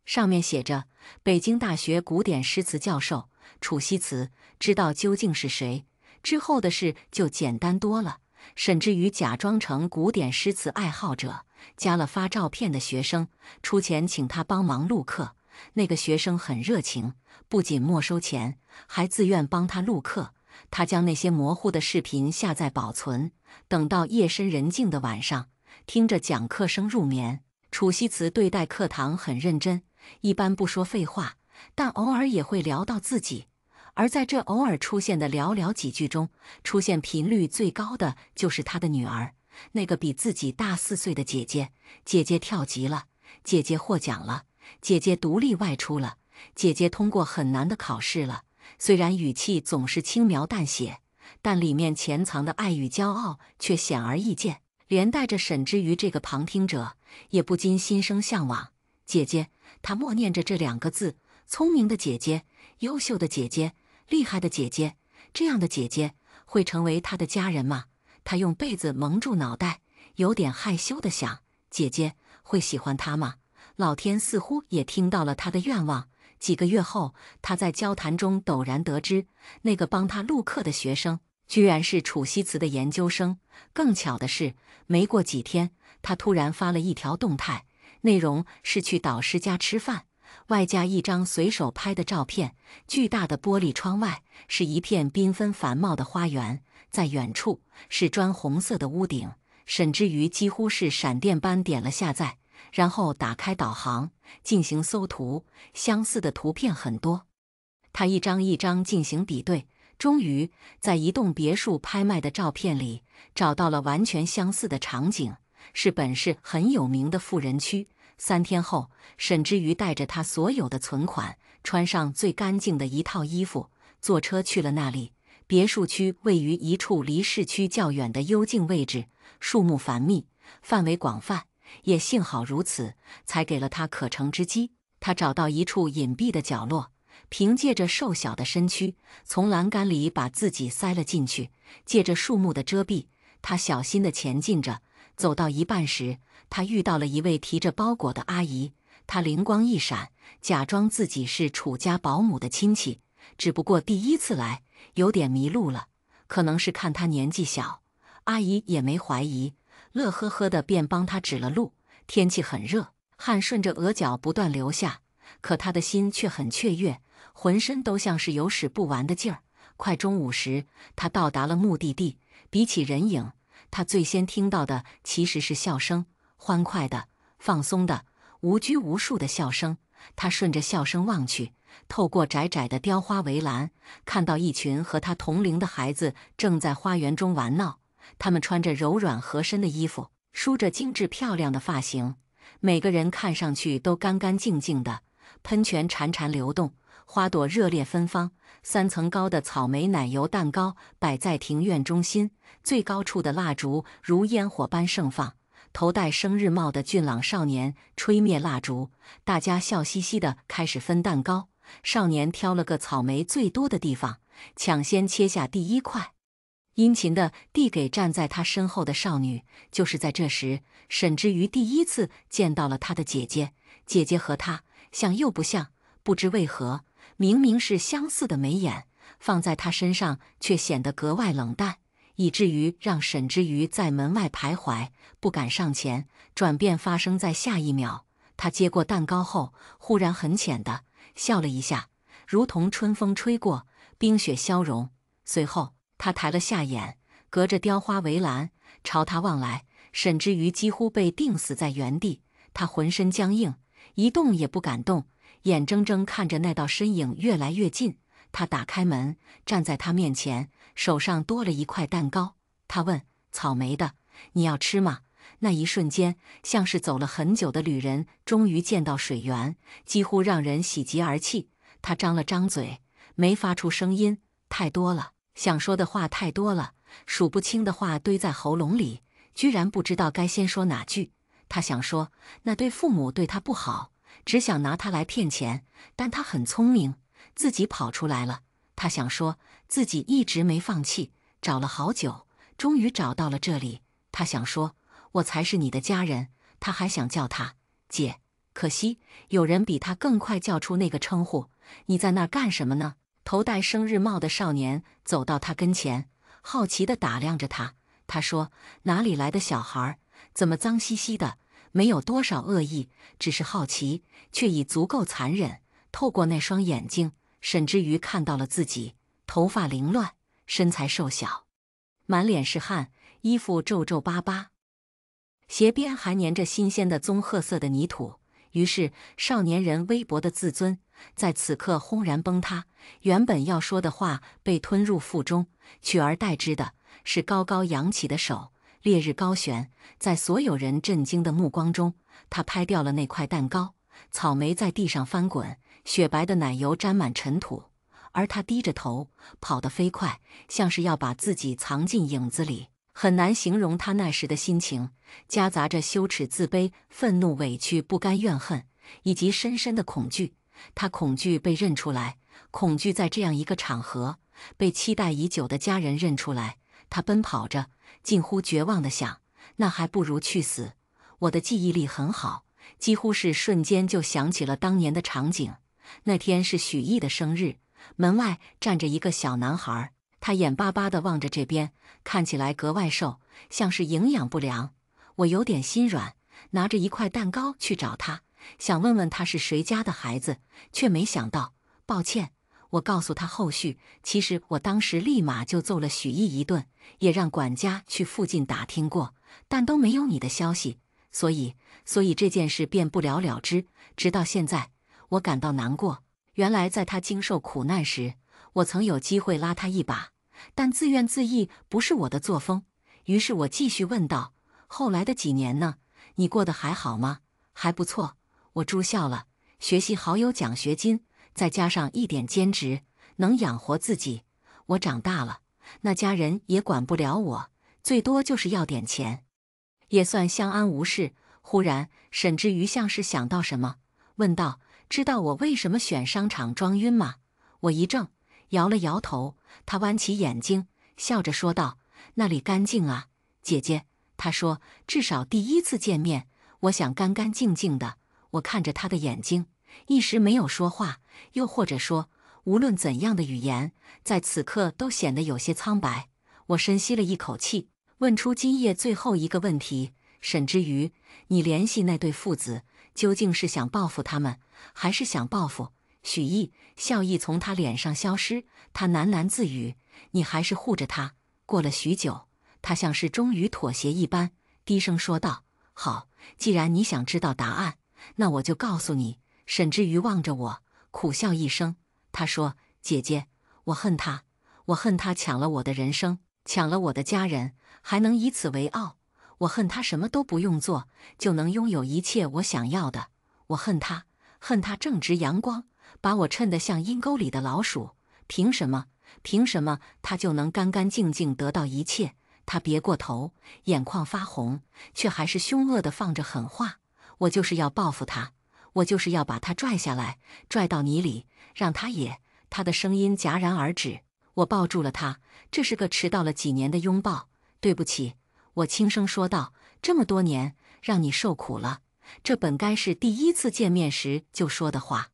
上面写着北京大学古典诗词教授楚西慈，知道究竟是谁。之后的事就简单多了。沈之瑜假装成古典诗词爱好者，加了发照片的学生，出钱请他帮忙录课。那个学生很热情，不仅没收钱，还自愿帮他录课。他将那些模糊的视频下载保存，等到夜深人静的晚上，听着讲课声入眠。楚西慈对待课堂很认真，一般不说废话，但偶尔也会聊到自己。而在这偶尔出现的寥寥几句中，出现频率最高的就是他的女儿，那个比自己大4岁的姐姐。姐姐跳级了，姐姐获奖了，姐姐独立外出了，姐姐通过很难的考试了。虽然语气总是轻描淡写，但里面潜藏的爱与骄傲却显而易见，连带着沈之瑜这个旁听者也不禁心生向往。姐姐，他默念着这2个字，聪明的姐姐，优秀的姐姐，厉害的姐姐。这样的姐姐会成为他的家人吗？他用被子蒙住脑袋，有点害羞地想，姐姐会喜欢他吗？老天似乎也听到了他的愿望。几个月后，他在交谈中陡然得知，那个帮他录课的学生居然是楚西慈的研究生。更巧的是，没过几天，他突然发了一条动态，内容是去导师家吃饭，外加一张随手拍的照片。巨大的玻璃窗外是一片缤纷繁茂的花园，在远处是砖红色的屋顶。沈之瑜几乎是闪电般点了下载，然后打开导航进行搜图，相似的图片很多。他一张一张进行比对，终于在一栋别墅拍卖的照片里找到了完全相似的场景，是本市很有名的富人区。3天后，沈之瑜带着他所有的存款，穿上最干净的一套衣服，坐车去了那里。别墅区位于一处离市区较远的幽静位置，树木繁密，范围广泛。也幸好如此，才给了他可乘之机。他找到一处隐蔽的角落，凭借着瘦小的身躯，从栏杆里把自己塞了进去。借着树木的遮蔽，他小心地前进着。走到一半时，他遇到了一位提着包裹的阿姨。他灵光一闪，假装自己是楚家保姆的亲戚，只不过第一次来，有点迷路了，可能是看他年纪小，阿姨也没怀疑，乐呵呵的便帮他指了路。天气很热，汗顺着额角不断流下，可他的心却很雀跃，浑身都像是有使不完的劲儿。快中午时，他到达了目的地。比起人影，他最先听到的其实是笑声，欢快的、放松的、无拘无束的笑声。他顺着笑声望去，透过窄窄的雕花围栏，看到一群和他同龄的孩子正在花园中玩闹。他们穿着柔软合身的衣服，梳着精致漂亮的发型，每个人看上去都干干净净的。喷泉潺潺流动，花朵热烈芬芳。3层高的草莓奶油蛋糕摆在庭院中心，最高处的蜡烛如烟火般盛放。头戴生日帽的俊朗少年吹灭蜡烛，大家笑嘻嘻地开始分蛋糕。少年挑了个草莓最多的地方，抢先切下第一块，殷勤地递给站在他身后的少女。就是在这时，沈之瑜第一次见到了他的姐姐。姐姐和他像又不像，不知为何，明明是相似的眉眼，放在他身上却显得格外冷淡，以至于让沈之瑜在门外徘徊，不敢上前。转变发生在下一秒，他接过蛋糕后，忽然很浅的笑了一下，如同春风吹过，冰雪消融。随后，他抬了下眼，隔着雕花围栏朝他望来。沈之瑜几乎被定死在原地，他浑身僵硬，一动也不敢动，眼睁睁看着那道身影越来越近。他打开门，站在他面前，手上多了一块蛋糕。他问：“草莓的，你要吃吗？”那一瞬间，像是走了很久的旅人终于见到水源，几乎让人喜极而泣。他张了张嘴，没发出声音，太多了，想说的话太多了，数不清的话堆在喉咙里，居然不知道该先说哪句。他想说，那对父母对他不好，只想拿他来骗钱，但他很聪明，自己跑出来了。他想说，自己一直没放弃，找了好久，终于找到了这里。他想说，我才是你的家人。他还想叫他姐，可惜有人比他更快叫出那个称呼。你在那儿干什么呢？头戴生日帽的少年走到他跟前，好奇地打量着他。他说，哪里来的小孩，怎么脏兮兮的？没有多少恶意，只是好奇，却已足够残忍。透过那双眼睛，沈之瑜看到了自己，头发凌乱，身材瘦小，满脸是汗，衣服皱皱巴巴，鞋边还粘着新鲜的棕褐色的泥土。于是少年人微薄的自尊在此刻轰然崩塌，原本要说的话被吞入腹中，取而代之的是高高扬起的手，烈日高悬。在所有人震惊的目光中，他拍掉了那块蛋糕，草莓在地上翻滚，雪白的奶油沾满尘土，而他低着头跑得飞快，像是要把自己藏进影子里。很难形容他那时的心情，夹杂着羞耻、自卑、愤怒、委屈、不甘、怨恨，以及深深的恐惧。他恐惧被认出来，恐惧在这样一个场合被期待已久的家人认出来。他奔跑着，近乎绝望地想，那还不如去死。我的记忆力很好，几乎是瞬间就想起了当年的场景。那天是许毅的生日，门外站着一个小男孩，他眼巴巴地望着这边，看起来格外瘦，像是营养不良。我有点心软，拿着一块蛋糕去找他，想问问他是谁家的孩子，却没想到，抱歉。我告诉他后续，其实我当时立马就揍了许毅一顿，也让管家去附近打听过，但都没有你的消息，所以这件事便不了了之。直到现在，我感到难过。原来在他经受苦难时，我曾有机会拉他一把，但自怨自艾不是我的作风。于是我继续问道，后来的几年呢？你过得还好吗？还不错，我住校了，学习好有奖学金，再加上一点兼职，能养活自己。我长大了，那家人也管不了我，最多就是要点钱，也算相安无事。忽然沈之瑜像是想到什么，问道，知道我为什么选商场装晕吗？我一怔，摇了摇头。他弯起眼睛，笑着说道，那里干净啊，姐姐。他说，至少第一次见面，我想干干净净的。我看着他的眼睛，一时没有说话，又或者说，无论怎样的语言，在此刻都显得有些苍白。我深吸了一口气，问出今夜最后一个问题：沈之瑜，你联系那对父子，究竟是想报复他们，还是想报复许毅？笑意从他脸上消失，他喃喃自语：你还是护着他。过了许久，他像是终于妥协一般，低声说道：好，既然你想知道答案，那我就告诉你。沈之瑜望着我，苦笑一声，他说：姐姐，我恨他，我恨他抢了我的人生，抢了我的家人，还能以此为傲。我恨他什么都不用做，就能拥有一切我想要的。我恨他，恨他正直阳光，把我衬得像阴沟里的老鼠。凭什么？凭什么他就能干干净净得到一切？他别过头，眼眶发红，却还是凶恶地放着狠话。我就是要报复他，我就是要把他拽下来，拽到泥里，让他也……他的声音戛然而止。我抱住了他，这是个迟到了几年的拥抱。对不起，我轻声说道，这么多年让你受苦了。这本该是第一次见面时就说的话，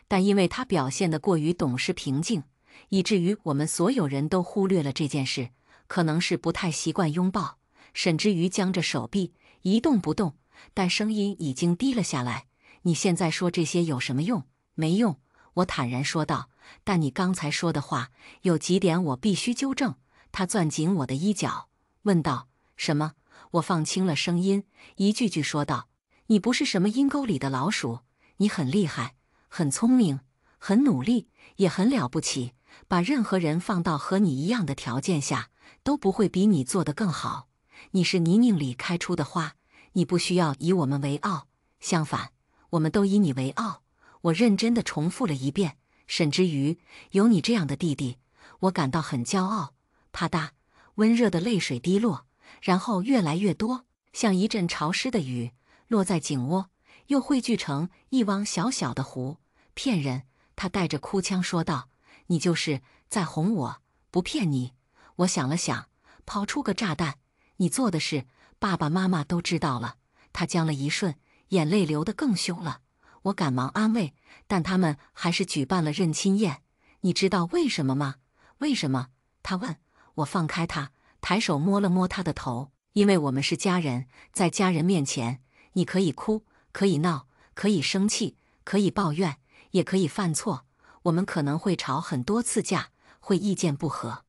但因为他表现得过于懂事平静，以至于我们所有人都忽略了这件事。可能是不太习惯拥抱，沈之瑜僵着手臂一动不动，但声音已经低了下来。你现在说这些有什么用？没用，我坦然说道。但你刚才说的话有几点我必须纠正。他攥紧我的衣角，问道：什么？我放轻了声音，一句句说道：你不是什么阴沟里的老鼠，你很厉害，很聪明，很努力，也很了不起。把任何人放到和你一样的条件下，都不会比你做得更好。你是泥泞里开出的花，你不需要以我们为傲，相反，我们都以你为傲。我认真地重复了一遍。沈之瑜，有你这样的弟弟，我感到很骄傲。啪嗒，温热的泪水滴落，然后越来越多，像一阵潮湿的雨，落在颈窝，又汇聚成一汪小小的湖。骗人！他带着哭腔说道：你就是在哄我，不骗你。我想了想，抛出个炸弹：你做的事，爸爸妈妈都知道了。他僵了一瞬，眼泪流得更凶了。我赶忙安慰，但他们还是举办了认亲宴。你知道为什么吗？为什么？他问。我放开他，抬手摸了摸他的头。因为我们是家人，在家人面前，你可以哭，可以闹，可以生气，可以抱怨，也可以犯错。我们可能会吵很多次架，会意见不合，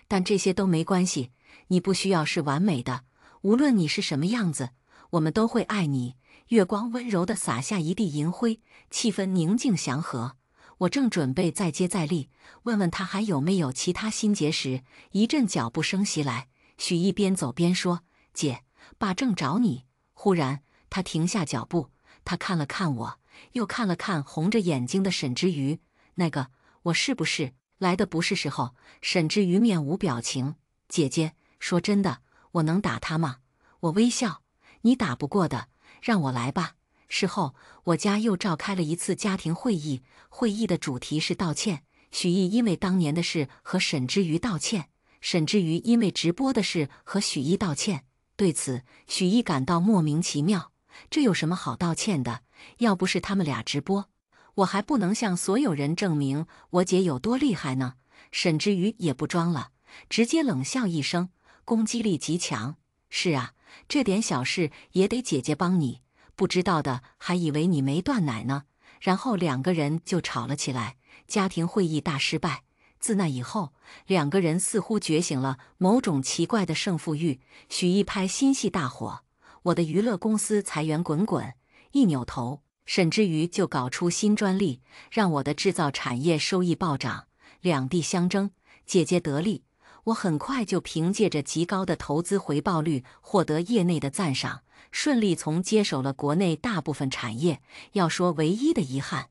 但这些都没关系。你不需要是完美的，无论你是什么样子，我们都会爱你。月光温柔地洒下一地银灰，气氛宁静祥和。我正准备再接再厉，问问他还有没有其他心结时，一阵脚步声袭来。许毅边走边说：姐，爸正找你。忽然他停下脚步，他看了看我，又看了看红着眼睛的沈之瑜。那个，我是不是来的不是时候？沈之瑜面无表情。姐姐，说真的，我能打他吗？我微笑。你打不过的，让我来吧。事后，我家又召开了一次家庭会议，会议的主题是道歉。许毅因为当年的事和沈之瑜道歉，沈之瑜因为直播的事和许毅道歉。对此，许毅感到莫名其妙，这有什么好道歉的？要不是他们俩直播，我还不能向所有人证明我姐有多厉害呢。沈之瑜也不装了，直接冷笑一声，攻击力极强。是啊，这点小事也得姐姐帮你，不知道的还以为你没断奶呢。然后两个人就吵了起来，家庭会议大失败。自那以后，两个人似乎觉醒了某种奇怪的胜负欲。许毅拍新戏大火，我的娱乐公司财源滚滚，一扭头，沈之瑜就搞出新专利，让我的制造产业收益暴涨。两地相争，姐姐得利，我很快就凭借着极高的投资回报率获得业内的赞赏，顺利从接手了国内大部分产业。要说唯一的遗憾，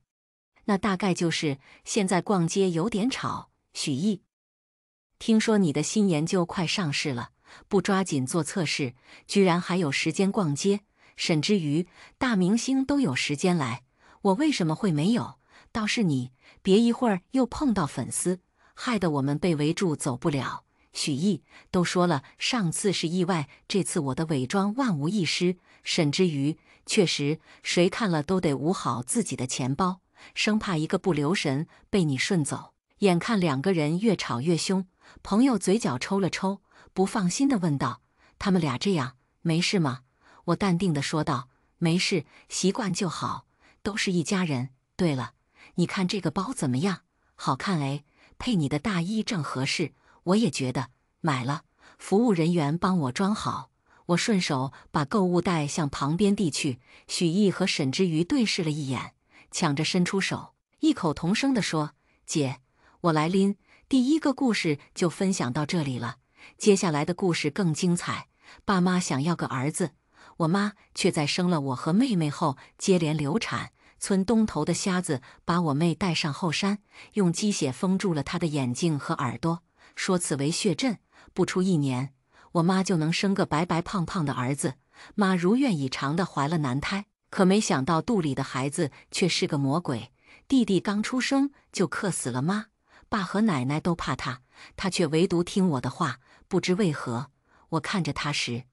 那大概就是现在逛街有点吵。许毅，听说你的新研究快上市了，不抓紧做测试，居然还有时间逛街。沈之瑜，大明星都有时间来，我为什么会没有？倒是你，别一会儿又碰到粉丝，害得我们被围住走不了。许毅，都说了上次是意外，这次我的伪装万无一失。沈之瑜，确实，谁看了都得捂好自己的钱包，生怕一个不留神被你顺走。眼看两个人越吵越凶，朋友嘴角抽了抽，不放心地问道：“他们俩这样，没事吗？”我淡定地说道：“没事，习惯就好，都是一家人。对了，你看这个包怎么样？好看哎，配你的大衣正合适。我也觉得，买了。”服务人员帮我装好，我顺手把购物袋向旁边递去。许毅和沈之瑜对视了一眼，抢着伸出手，异口同声地说：“姐，我来拎。”第一个故事就分享到这里了，接下来的故事更精彩。爸妈想要个儿子，我妈却在生了我和妹妹后接连流产。村东头的瞎子把我妹带上后山，用鸡血封住了她的眼睛和耳朵，说此为血阵。不出1年，我妈就能生个白白胖胖的儿子。妈如愿以偿地怀了男胎，可没想到肚里的孩子却是个魔鬼。弟弟刚出生就克死了妈，爸和奶奶都怕他，他却唯独听我的话。不知为何，我看着他时，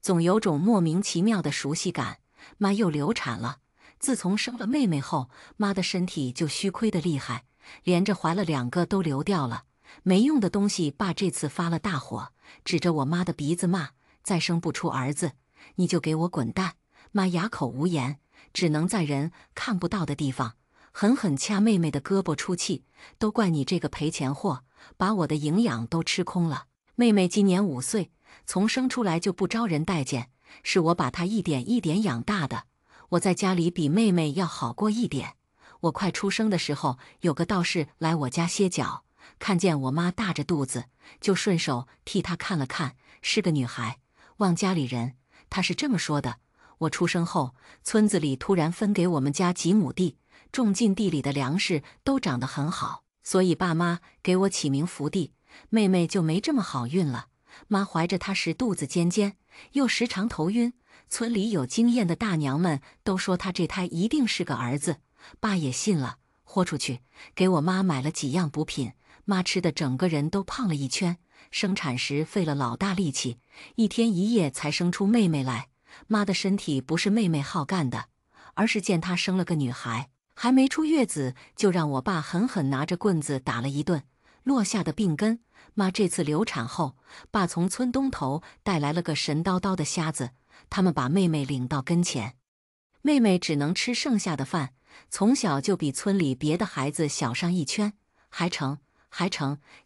总有种莫名其妙的熟悉感。妈又流产了，自从生了妹妹后，妈的身体就虚亏得厉害，连着怀了2个都流掉了。没用的东西，爸这次发了大火，指着我妈的鼻子骂：“再生不出儿子，你就给我滚蛋！”妈哑口无言，只能在人看不到的地方狠狠掐妹妹的胳膊出气：“都怪你这个赔钱货，把我的营养都吃空了。”妹妹今年5岁，从生出来就不招人待见，是我把她一点一点养大的。我在家里比妹妹要好过一点。我快出生的时候，有个道士来我家歇脚，看见我妈大着肚子，就顺手替她看了看，是个女孩，望家里人。他是这么说的：我出生后，村子里突然分给我们家几亩地，种进地里的粮食都长得很好，所以爸妈给我起名福地。妹妹就没这么好运了。妈怀着她时肚子尖尖，又时常头晕，村里有经验的大娘们都说她这胎一定是个儿子。爸也信了，豁出去给我妈买了几样补品，妈吃的整个人都胖了一圈。生产时费了老大力气，1天1夜才生出妹妹来。妈的身体不是妹妹好干的，而是见她生了个女孩，还没出月子就让我爸狠狠拿着棍子打了一顿，落下的病根。妈这次流产后，爸从村东头带来了个神叨叨的瞎子，他们把妹妹领到跟前，妹妹只能吃剩下的饭，从小就比村里别的孩子小上1圈。还成。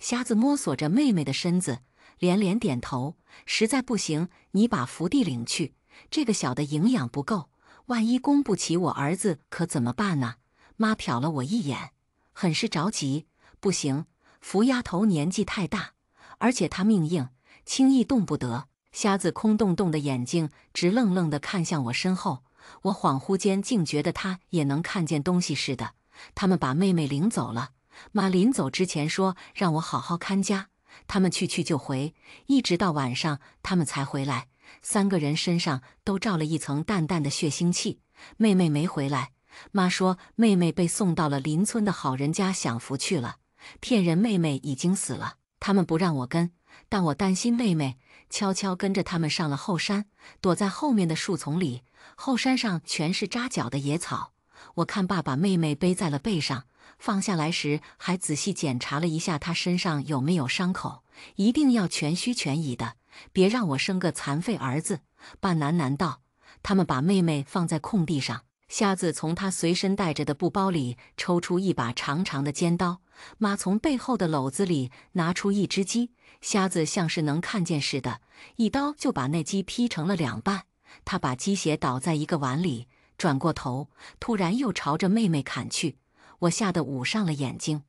瞎子摸索着妹妹的身子，连连点头。实在不行，你把福地领去，这个小的营养不够，万一供不起我儿子可怎么办呢？妈瞟了我一眼，很是着急。不行，福丫头年纪太大，而且她命硬，轻易动不得。瞎子空洞洞的眼睛直愣愣地看向我身后，我恍惚间竟觉得他也能看见东西似的。他们把妹妹领走了，妈临走之前说让我好好看家，他们去就回，一直到晚上他们才回来。3个人身上都罩了一层淡淡的血腥气。妹妹没回来，妈说妹妹被送到了邻村的好人家享福去了，骗人妹妹已经死了。他们不让我跟，但我担心妹妹，悄悄跟着他们上了后山，躲在后面的树丛里。后山上全是扎脚的野草。我看爸把妹妹背在了背上，放下来时还仔细检查了一下她身上有没有伤口，一定要全虚全矣的，别让我生个残废儿子。爸喃喃道。他们把妹妹放在空地上，瞎子从他随身带着的布包里抽出一把长长的尖刀，妈从背后的篓子里拿出一只鸡，瞎子像是能看见似的，一刀就把那鸡劈成了2半。他把鸡血倒在一个碗里，转过头，突然又朝着妹妹砍去。我吓得捂上了眼睛，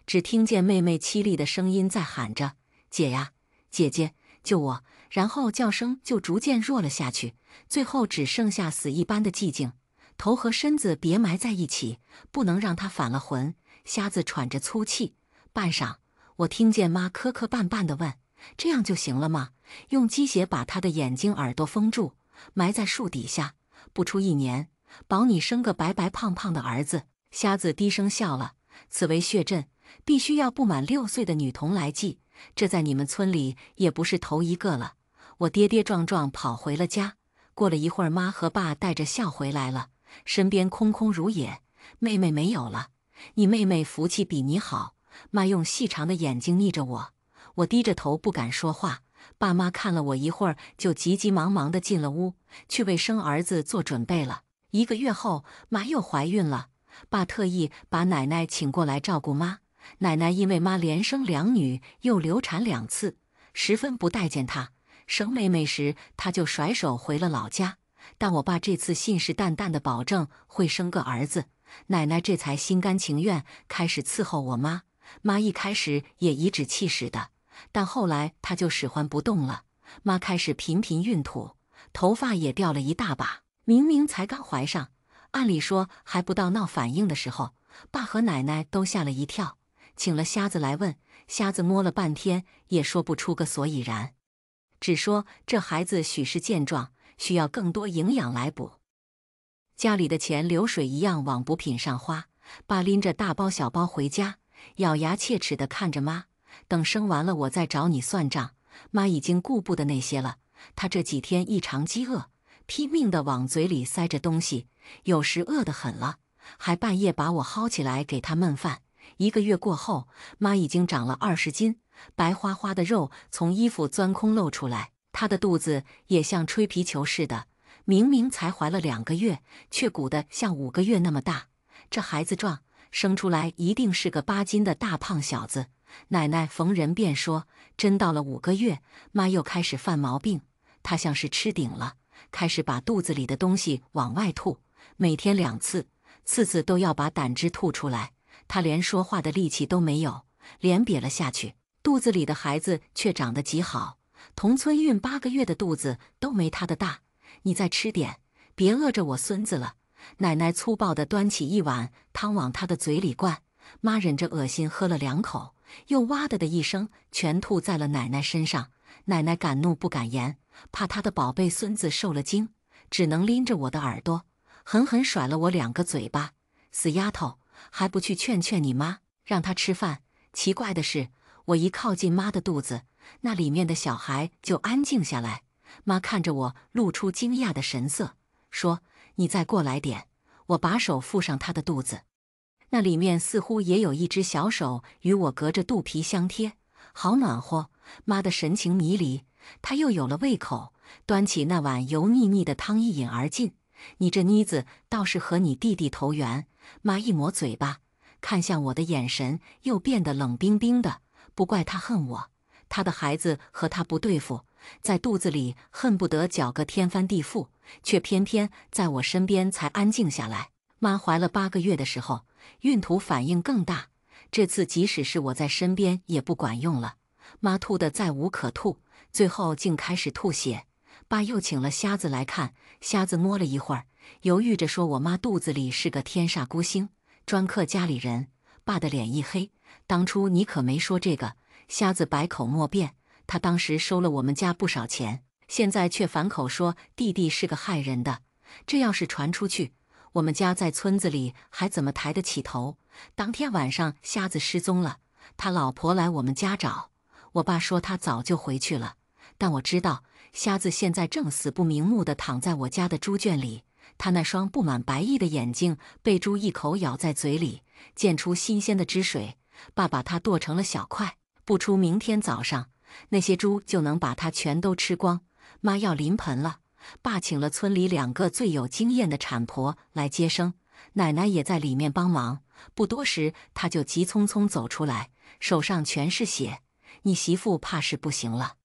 只听见妹妹凄厉的声音在喊着：“姐呀，姐姐，救我！”然后叫声就逐渐弱了下去，最后只剩下死一般的寂静。头和身子别埋在一起，不能让她返了魂。瞎子喘着粗气。半晌，我听见妈磕磕绊绊地问：“这样就行了吗？用鸡血把她的眼睛耳朵封住，埋在树底下，不出1年，保你生个白白胖胖的儿子。”瞎子低声笑了：“此为血阵，必须要不满6岁的女童来祭，这在你们村里也不是头一个了。”我跌跌撞撞跑回了家，过了一会儿，妈和爸带着笑回来了，身边空空如也，妹妹没有了。你妹妹福气比你好。妈用细长的眼睛睨着我，我低着头不敢说话。爸妈看了我一会儿，就急急忙忙地进了屋，去为生儿子做准备了。1个月后，妈又怀孕了，爸特意把奶奶请过来照顾妈。奶奶因为妈连生2女，又流产2次，十分不待见她。生妹妹时，她就甩手回了老家。但我爸这次信誓旦旦地保证会生个儿子，奶奶这才心甘情愿开始伺候我妈。妈一开始也颐指气使的，但后来她就使唤不动了。妈开始频频孕吐，头发也掉了一大把。明明才刚怀上，按理说还不到闹反应的时候，爸和奶奶都吓了一跳，请了瞎子来问。瞎子摸了半天也说不出个所以然，只说这孩子许是健壮，需要更多营养来补。家里的钱流水一样往补品上花。爸拎着大包小包回家，咬牙切齿地看着妈，等生完了我再找你算账。妈已经顾不得那些了，她这几天异常饥饿，拼命地往嘴里塞着东西，有时饿得很了，还半夜把我薅起来给她焖饭。1个月过后，妈已经长了20斤，白花花的肉从衣服钻空露出来，她的肚子也像吹皮球似的，明明才怀了2个月，却鼓得像5个月那么大。这孩子壮，生出来一定是个8斤的大胖小子。奶奶逢人便说，真到了5个月，妈又开始犯毛病，她像是吃顶了，开始把肚子里的东西往外吐，每天2次，次次都要把胆汁吐出来。她连说话的力气都没有，脸瘪了下去。肚子里的孩子却长得极好，同村孕8个月的肚子都没她的大。你再吃点，别饿着我孙子了。奶奶粗暴地端起一碗汤往她的嘴里灌，妈忍着恶心喝了2口，又哇的一声全吐在了奶奶身上。奶奶敢怒不敢言，怕她的宝贝孙子受了惊，只能拎着我的耳朵，狠狠甩了我2个嘴巴。死丫头，还不去劝劝你妈，让她吃饭。奇怪的是，我一靠近妈的肚子，那里面的小孩就安静下来。妈看着我，露出惊讶的神色，说：“你再过来点。”我把手覆上她的肚子，那里面似乎也有一只小手与我隔着肚皮相贴，好暖和。妈的神情迷离，她又有了胃口，端起那碗油腻腻的汤一饮而尽。你这妮子倒是和你弟弟投缘。妈一抹嘴巴，看向我的眼神又变得冷冰冰的。不怪她恨我，她的孩子和她不对付，在肚子里恨不得搅个天翻地覆，却偏偏在我身边才安静下来。妈怀了8个月的时候，孕吐反应更大，这次即使是我在身边也不管用了。妈吐得再无可吐，最后竟开始吐血。爸又请了瞎子来看，瞎子摸了一会儿，犹豫着说我妈肚子里是个天煞孤星，专克家里人。爸的脸一黑，当初你可没说这个。瞎子百口莫辩，他当时收了我们家不少钱，现在却反口说弟弟是个害人的。这要是传出去，我们家在村子里还怎么抬得起头？当天晚上瞎子失踪了，他老婆来我们家找，我爸说他早就回去了，但我知道瞎子现在正死不瞑目地躺在我家的猪圈里，他那双布满白翼的眼睛被猪一口咬在嘴里，溅出新鲜的汁水。爸把它剁成了小块，不出明天早上，那些猪就能把它全都吃光。妈要临盆了，爸请了村里2个最有经验的产婆来接生，奶奶也在里面帮忙。不多时，他就急匆匆走出来，手上全是血。你媳妇怕是不行了，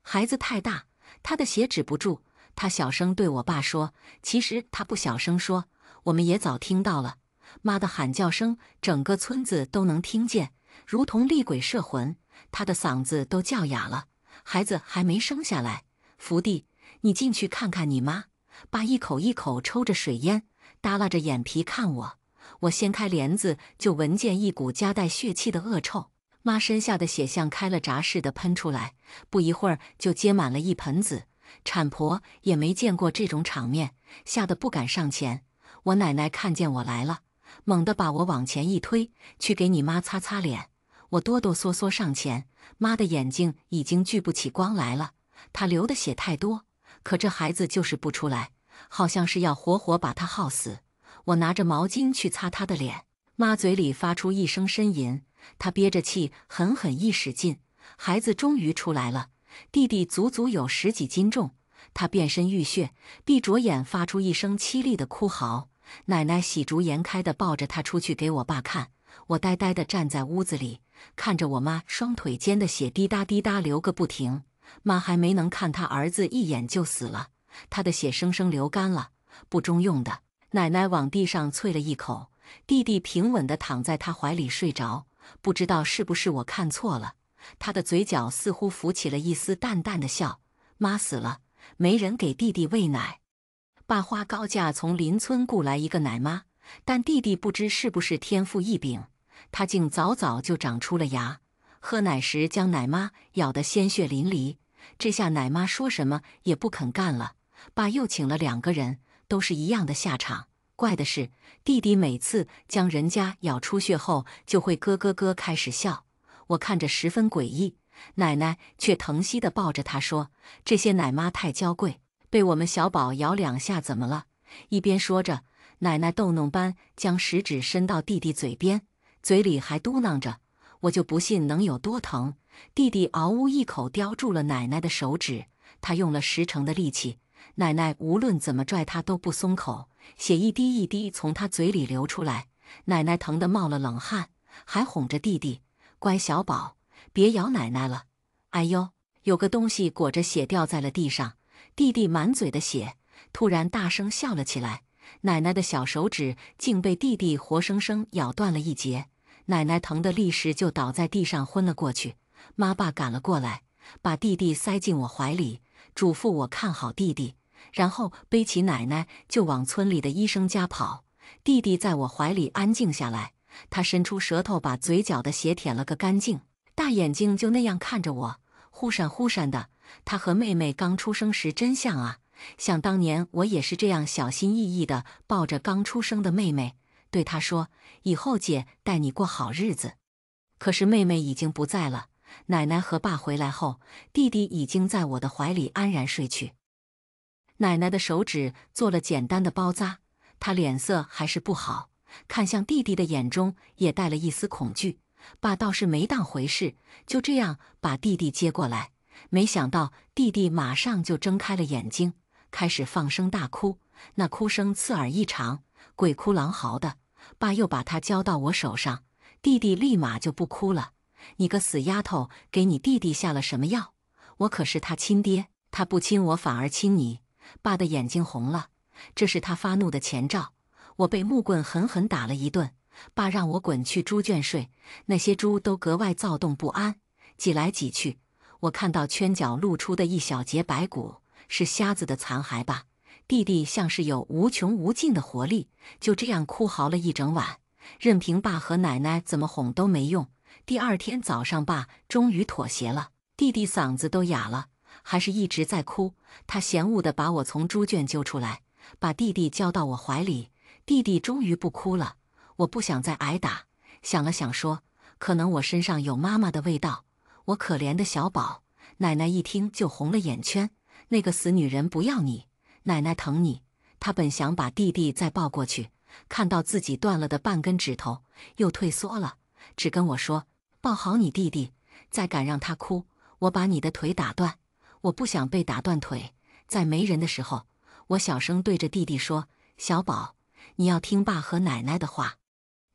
孩子太大，她的血止不住。他小声对我爸说，其实他不小声说，我们也早听到了。妈的喊叫声，整个村子都能听见，如同厉鬼摄魂。他的嗓子都叫哑了。孩子还没生下来，福弟，你进去看看你妈。爸一口一口抽着水烟，耷拉着眼皮看我。我掀开帘子，就闻见一股夹带血气的恶臭。妈身下的血像开了闸似的喷出来，不一会儿就接满了一盆子。产婆也没见过这种场面，吓得不敢上前。我奶奶看见我来了，猛地把我往前一推，去给你妈擦擦脸。我哆哆嗦嗦上前，妈的眼睛已经聚不起光来了，她流的血太多，可这孩子就是不出来，好像是要活活把他耗死。我拿着毛巾去擦他的脸，妈嘴里发出一声呻吟，她憋着气狠狠一使劲，孩子终于出来了。弟弟足足有10几斤重，他遍身浴血，闭着眼发出一声凄厉的哭嚎。奶奶喜逐颜开地抱着他出去给我爸看，我呆呆地站在屋子里，看着我妈双腿间的血滴答滴答流个不停。妈还没能看他儿子一眼就死了，他的血生生流干了，不中用的。奶奶往地上啐了一口，弟弟平稳地躺在他怀里睡着。不知道是不是我看错了，他的嘴角似乎浮起了一丝淡淡的笑。妈死了，没人给弟弟喂奶。爸花高价从邻村雇来一个奶妈，但弟弟不知是不是天赋异禀，他竟早早就长出了牙。喝奶时将奶妈咬得鲜血淋漓，这下奶妈说什么也不肯干了。爸又请了2个人，都是一样的下场。怪的是，弟弟每次将人家咬出血后，就会咯咯咯开始笑。我看着十分诡异，奶奶却疼惜地抱着他说：“这些奶妈太娇贵，被我们小宝咬2下怎么了？”一边说着，奶奶逗弄般将食指伸到弟弟嘴边，嘴里还嘟囔着：“我就不信能有多疼。”弟弟嗷呜一口叼住了奶奶的手指，他用了10成的力气，奶奶无论怎么拽他都不松口，血一滴一滴从他嘴里流出来。奶奶疼得冒了冷汗，还哄着弟弟：“乖小宝，别咬奶奶了。”哎呦，有个东西裹着血掉在了地上，弟弟满嘴的血，突然大声笑了起来。奶奶的小手指竟被弟弟活生生咬断了一截，奶奶疼得立时就倒在地上昏了过去。妈爸赶了过来，把弟弟塞进我怀里，嘱咐我看好弟弟，然后背起奶奶就往村里的医生家跑。弟弟在我怀里安静下来，他伸出舌头把嘴角的血舔了个干净，大眼睛就那样看着我，忽闪忽闪的。他和妹妹刚出生时真像啊，想当年我也是这样小心翼翼地抱着刚出生的妹妹，对她说：“以后姐带你过好日子。”可是妹妹已经不在了，奶奶和爸回来后，弟弟已经在我的怀里安然睡去。奶奶的手指做了简单的包扎，她脸色还是不好，看向弟弟的眼中也带了一丝恐惧。爸倒是没当回事，就这样把弟弟接过来。没想到弟弟马上就睁开了眼睛，开始放声大哭，那哭声刺耳异常，鬼哭狼嚎的。爸又把他交到我手上，弟弟立马就不哭了。你个死丫头，给你弟弟下了什么药？我可是他亲爹，他不亲我反而亲你。爸的眼睛红了，这是他发怒的前兆。我被木棍狠狠打了一顿，爸让我滚去猪圈睡。那些猪都格外躁动不安，挤来挤去。我看到圈角露出的一小截白骨，是瞎子的残骸吧。弟弟像是有无穷无尽的活力，就这样哭嚎了一整晚，任凭爸和奶奶怎么哄都没用。第2天早上，爸终于妥协了，弟弟嗓子都哑了，还是一直在哭。他嫌恶地把我从猪圈揪出来，把弟弟交到我怀里。弟弟终于不哭了，我不想再挨打，想了想说：“可能我身上有妈妈的味道。”我可怜的小宝。奶奶一听就红了眼圈，那个死女人不要你，奶奶疼你。她本想把弟弟再抱过去，看到自己断了的半根指头，又退缩了，只跟我说：“抱好你弟弟，再敢让他哭，我把你的腿打断。”我不想被打断腿。在没人的时候，我小声对着弟弟说：“小宝，你要听爸和奶奶的话。”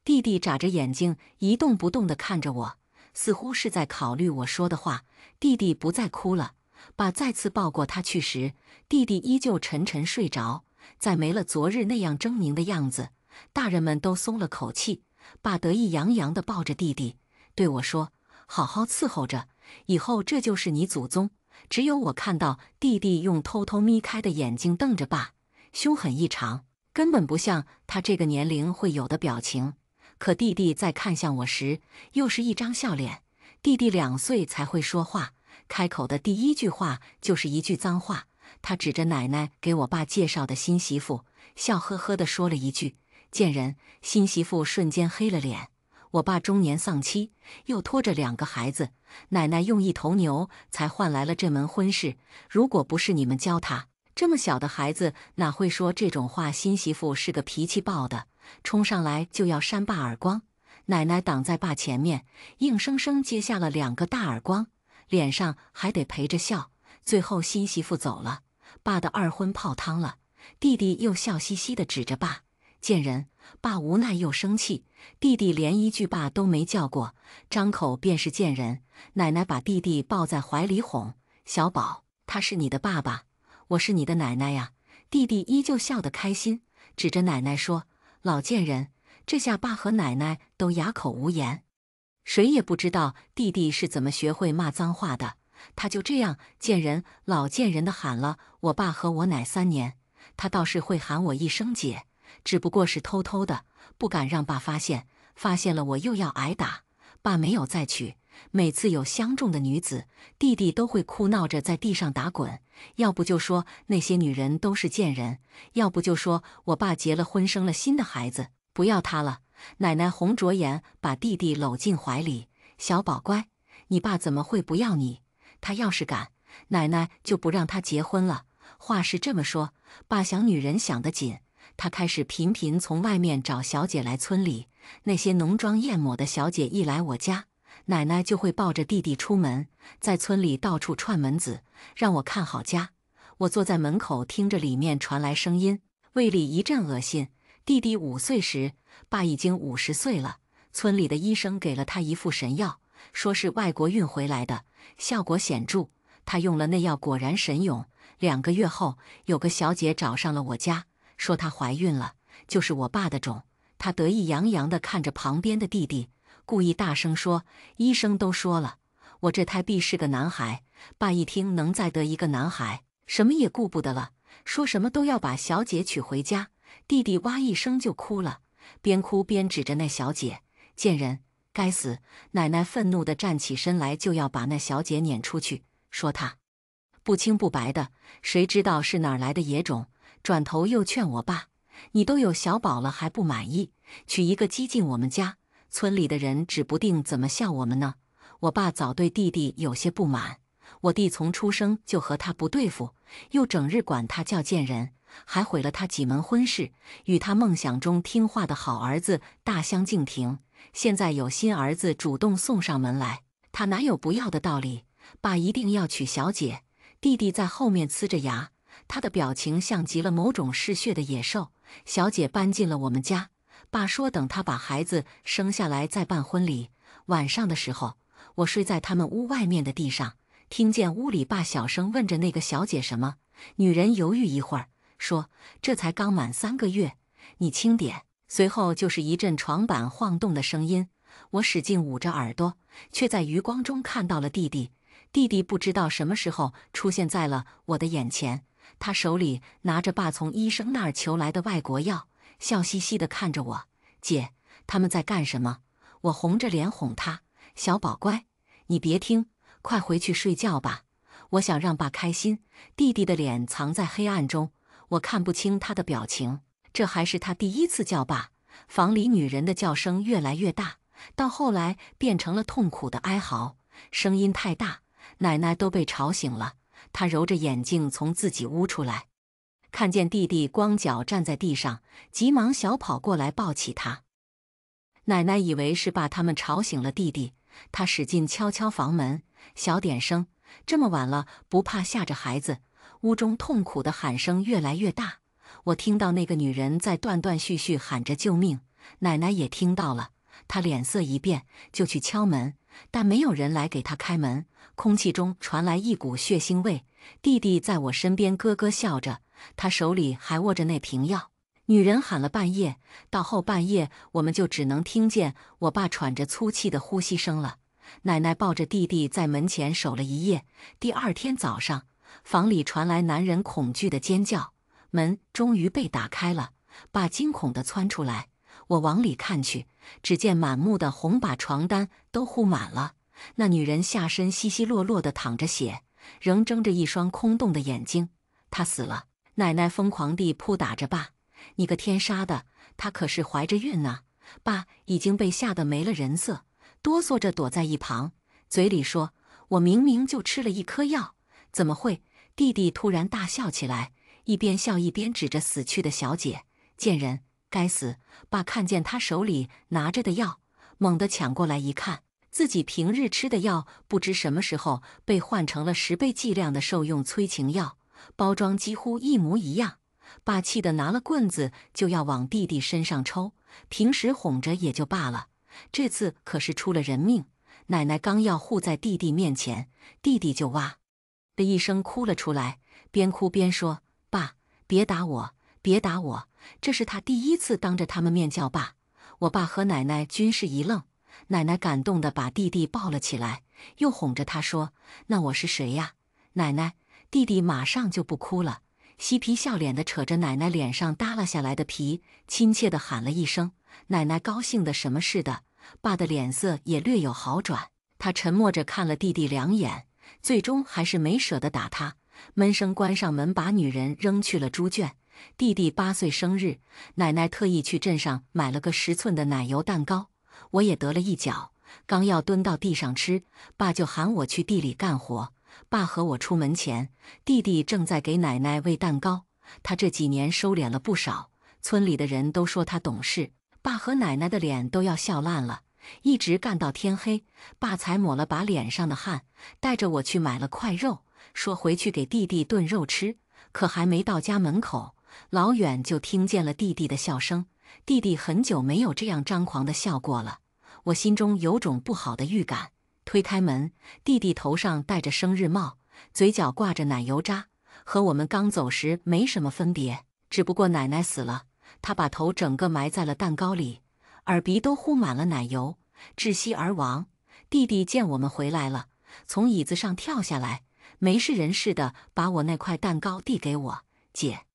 弟弟眨着眼睛，一动不动地看着我，似乎是在考虑我说的话。弟弟不再哭了。爸再次抱过他去时，弟弟依旧沉沉睡着，再没了昨日那样狰狞的样子。大人们都松了口气。爸得意洋洋地抱着弟弟，对我说：“好好伺候着，以后这就是你祖宗。”只有我看到弟弟用偷偷眯开的眼睛瞪着爸，凶狠异常，根本不像他这个年龄会有的表情。可弟弟在看向我时，又是一张笑脸。弟弟2岁才会说话，开口的第1句话就是一句脏话。他指着奶奶给我爸介绍的新媳妇，笑呵呵地说了一句：“贱人。”新媳妇瞬间黑了脸。我爸中年丧妻，又拖着2个孩子，奶奶用一头牛才换来了这门婚事。如果不是你们教他，这么小的孩子哪会说这种话？新媳妇是个脾气暴的，冲上来就要扇爸耳光。奶奶挡在爸前面，硬生生接下了2个大耳光，脸上还得陪着笑。最后新媳妇走了，爸的二婚泡汤了。弟弟又笑嘻嘻地指着爸：“贱人！”爸无奈又生气，弟弟连一句爸都没叫过，张口便是贱人。奶奶把弟弟抱在怀里哄：“小宝，他是你的爸爸，我是你的奶奶呀。”弟弟依旧笑得开心，指着奶奶说：“老贱人！”这下爸和奶奶都哑口无言，谁也不知道弟弟是怎么学会骂脏话的。他就这样贱人、老贱人的喊了我爸和我奶3年，他倒是会喊我一声姐，只不过是偷偷的，不敢让爸发现，发现了我又要挨打。爸没有再娶，每次有相中的女子，弟弟都会哭闹着在地上打滚，要不就说那些女人都是贱人，要不就说我爸结了婚生了新的孩子，不要他了。奶奶红着眼把弟弟搂进怀里：“小宝乖，你爸怎么会不要你？他要是敢，奶奶就不让他结婚了。”话是这么说，爸想女人想得紧，他开始频频从外面找小姐来村里。那些浓妆艳抹的小姐一来我家，奶奶就会抱着弟弟出门，在村里到处串门子，让我看好家。我坐在门口听着里面传来声音，胃里一阵恶心。弟弟5岁时，爸已经50岁了。村里的医生给了他一副神药，说是外国运回来的，效果显著。他用了那药，果然神勇。2个月后，有个小姐找上了我家，说她怀孕了，就是我爸的种。他得意洋洋地看着旁边的弟弟，故意大声说：“医生都说了，我这胎必是个男孩。”爸一听能再得一个男孩，什么也顾不得了，说什么都要把小姐娶回家。弟弟哇一声就哭了，边哭边指着那小姐：“贱人，该死！”奶奶愤怒地站起身来，就要把那小姐撵出去，说她不清不白的，谁知道是哪儿来的野种。转头又劝我爸：“你都有小宝了还不满意，娶一个鸡进我们家，村里的人指不定怎么笑我们呢。”我爸早对弟弟有些不满，我弟从出生就和他不对付，又整日管他叫贱人，还毁了他几门婚事，与他梦想中听话的好儿子大相径庭。现在有新儿子主动送上门来，他哪有不要的道理？爸一定要娶小姐。弟弟在后面呲着牙，他的表情像极了某种嗜血的野兽。小姐搬进了我们家，爸说等他把孩子生下来再办婚礼。晚上的时候，我睡在他们屋外面的地上，听见屋里爸小声问着那个小姐什么。女人犹豫一会儿，说：“这才刚满3个月，你轻点。”随后就是一阵床板晃动的声音。我使劲捂着耳朵，却在余光中看到了弟弟。弟弟不知道什么时候出现在了我的眼前，他手里拿着爸从医生那儿求来的外国药，笑嘻嘻地看着我：“姐，他们在干什么？”我红着脸哄他：“小宝乖，你别听，快回去睡觉吧。”我想让爸开心。弟弟的脸藏在黑暗中，我看不清他的表情。这还是他第一次叫爸。房里女人的叫声越来越大，到后来变成了痛苦的哀嚎，声音太大，奶奶都被吵醒了。她揉着眼睛从自己屋出来，看见弟弟光脚站在地上，急忙小跑过来抱起他。奶奶以为是爸他们吵醒了弟弟，她使劲敲敲房门：“小点声，这么晚了不怕吓着孩子。”屋中痛苦的喊声越来越大，我听到那个女人在断断续续喊着救命。奶奶也听到了，她脸色一变，就去敲门，但没有人来给她开门。空气中传来一股血腥味。弟弟在我身边咯咯笑着，他手里还握着那瓶药。女人喊了半夜，到后半夜我们就只能听见我爸喘着粗气的呼吸声了。奶奶抱着弟弟在门前守了一夜。第2天早上，房里传来男人恐惧的尖叫，门终于被打开了，爸惊恐地窜出来。我往里看去，只见满目的红，把床单都糊满了。那女人下身稀稀落落地淌着血，仍睁着一双空洞的眼睛。她死了！奶奶疯狂地扑打着爸：“你个天杀的，她可是怀着孕呢！”爸已经被吓得没了人色，哆嗦着躲在一旁，嘴里说：“我明明就吃了1颗药，怎么会？”弟弟突然大笑起来：“一边笑一边指着死去的小姐：“贱人，该死！”爸看见他手里拿着的药，猛地抢过来一看，自己平日吃的药不知什么时候被换成了10倍剂量的受用催情药，包装几乎一模一样。爸气得拿了棍子就要往弟弟身上抽，平时哄着也就罢了，这次可是出了人命。奶奶刚要护在弟弟面前，弟弟就哇的一声哭了出来，边哭边说：“爸，别打我，别打我！”这是他第一次当着他们面叫爸。我爸和奶奶均是一愣，奶奶感动地把弟弟抱了起来，又哄着他说：“那我是谁呀，奶奶？”弟弟马上就不哭了，嬉皮笑脸地扯着奶奶脸上耷拉下来的皮，亲切地喊了一声。奶奶高兴得什么似的，爸的脸色也略有好转。他沉默着看了弟弟2眼，最终还是没舍得打他，闷声关上门，把女人扔去了猪圈。弟弟8岁生日，奶奶特意去镇上买了个10寸的奶油蛋糕，我也得了一角，刚要蹲到地上吃，爸就喊我去地里干活。爸和我出门前，弟弟正在给奶奶喂蛋糕。他这几年收敛了不少，村里的人都说他懂事，爸和奶奶的脸都要笑烂了。一直干到天黑，爸才抹了把脸上的汗，带着我去买了块肉，说回去给弟弟炖肉吃。可还没到家门口，老远就听见了弟弟的笑声。弟弟很久没有这样张狂的笑过了，我心中有种不好的预感。推开门，弟弟头上戴着生日帽，嘴角挂着奶油渣，和我们刚走时没什么分别，只不过奶奶死了，他把头整个埋在了蛋糕里，耳鼻都糊满了奶油，窒息而亡。弟弟见我们回来了，从椅子上跳下来，没事人似的把我那块蛋糕递给我：“姐，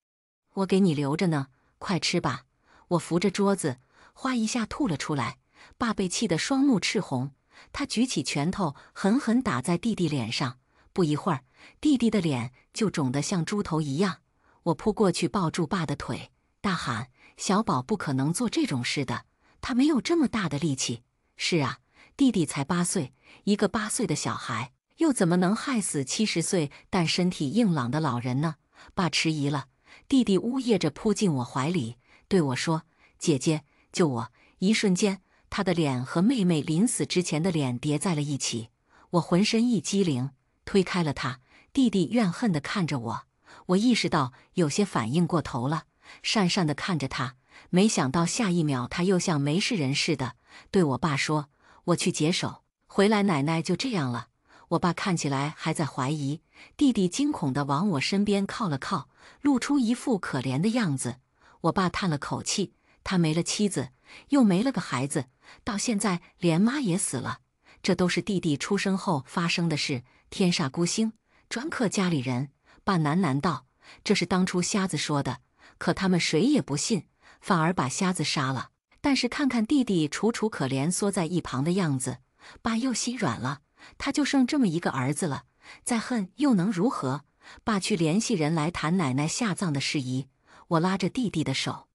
我给你留着呢，快吃吧。”我扶着桌子，哗一下吐了出来。爸被气得双目赤红，他举起拳头狠狠打在弟弟脸上。不一会儿，弟弟的脸就肿得像猪头一样。我扑过去抱住爸的腿，大喊：“小宝不可能做这种事的，他没有这么大的力气。”是啊，弟弟才8岁，一个8岁的小孩，又怎么能害死70岁但身体硬朗的老人呢？爸迟疑了，弟弟呜咽着扑进我怀里，对我说：“姐姐，救我！”一瞬间，他的脸和妹妹临死之前的脸叠在了一起，我浑身一激灵，推开了他。弟弟怨恨地看着我，我意识到有些反应过头了，讪讪地看着他。没想到下一秒，他又像没事人似的对我爸说：“我去解手，回来奶奶就这样了。”我爸看起来还在怀疑，弟弟惊恐地往我身边靠了靠，露出一副可怜的样子。我爸叹了口气，他没了妻子，又没了个孩子，到现在连妈也死了，这都是弟弟出生后发生的事。天煞孤星，专克家里人。爸喃喃道：“这是当初瞎子说的，可他们谁也不信，反而把瞎子杀了。”但是看看弟弟楚楚可怜缩在一旁的样子，爸又心软了。他就剩这么一个儿子了，再恨又能如何？爸去联系人来谈奶奶下葬的事宜。我拉着弟弟的手，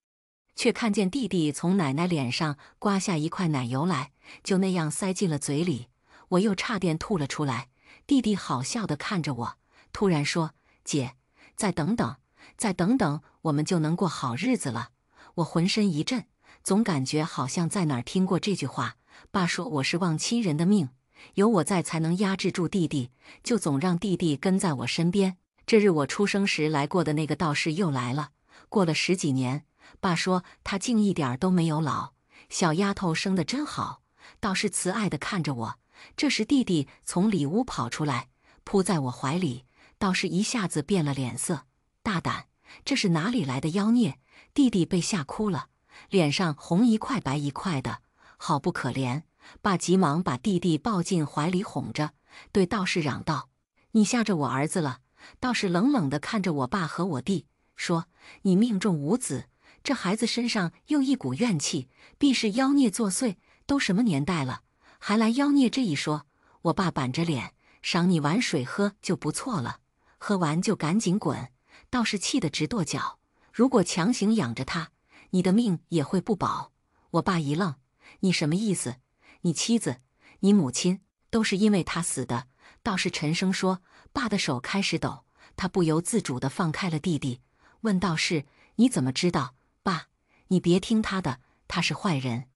却看见弟弟从奶奶脸上刮下一块奶油来，就那样塞进了嘴里。我又差点吐了出来。弟弟好笑地看着我，突然说：“姐，再等等，再等等，我们就能过好日子了。”我浑身一震，总感觉好像在哪儿听过这句话。爸说我是忘亲人的命，有我在才能压制住弟弟，就总让弟弟跟在我身边。这日我出生时来过的那个道士又来了，过了10几年，爸说他竟一点都没有老，小丫头生得真好。道士慈爱地看着我。这时弟弟从里屋跑出来，扑在我怀里。道士一下子变了脸色：“大胆，这是哪里来的妖孽？”弟弟被吓哭了，脸上红一块白一块的，好不可怜。爸急忙把弟弟抱进怀里哄着，对道士嚷道：“你吓着我儿子了。”道士冷冷地看着我爸和我弟，说：“你命中无子，这孩子身上又一股怨气，必是妖孽作祟。都什么年代了，还来妖孽这一说？”我爸板着脸：“赏你碗水喝就不错了，喝完就赶紧滚。”道士气得直跺脚：“如果强行养着他，你的命也会不保。”我爸一愣：“你什么意思？你妻子、你母亲都是因为他死的？”道士沉声说。爸的手开始抖，他不由自主地放开了弟弟。问道士：“你怎么知道？”爸，你别听他的，他是坏人。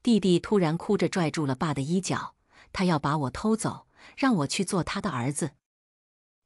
弟弟突然哭着拽住了爸的衣角，他要把我偷走，让我去做他的儿子。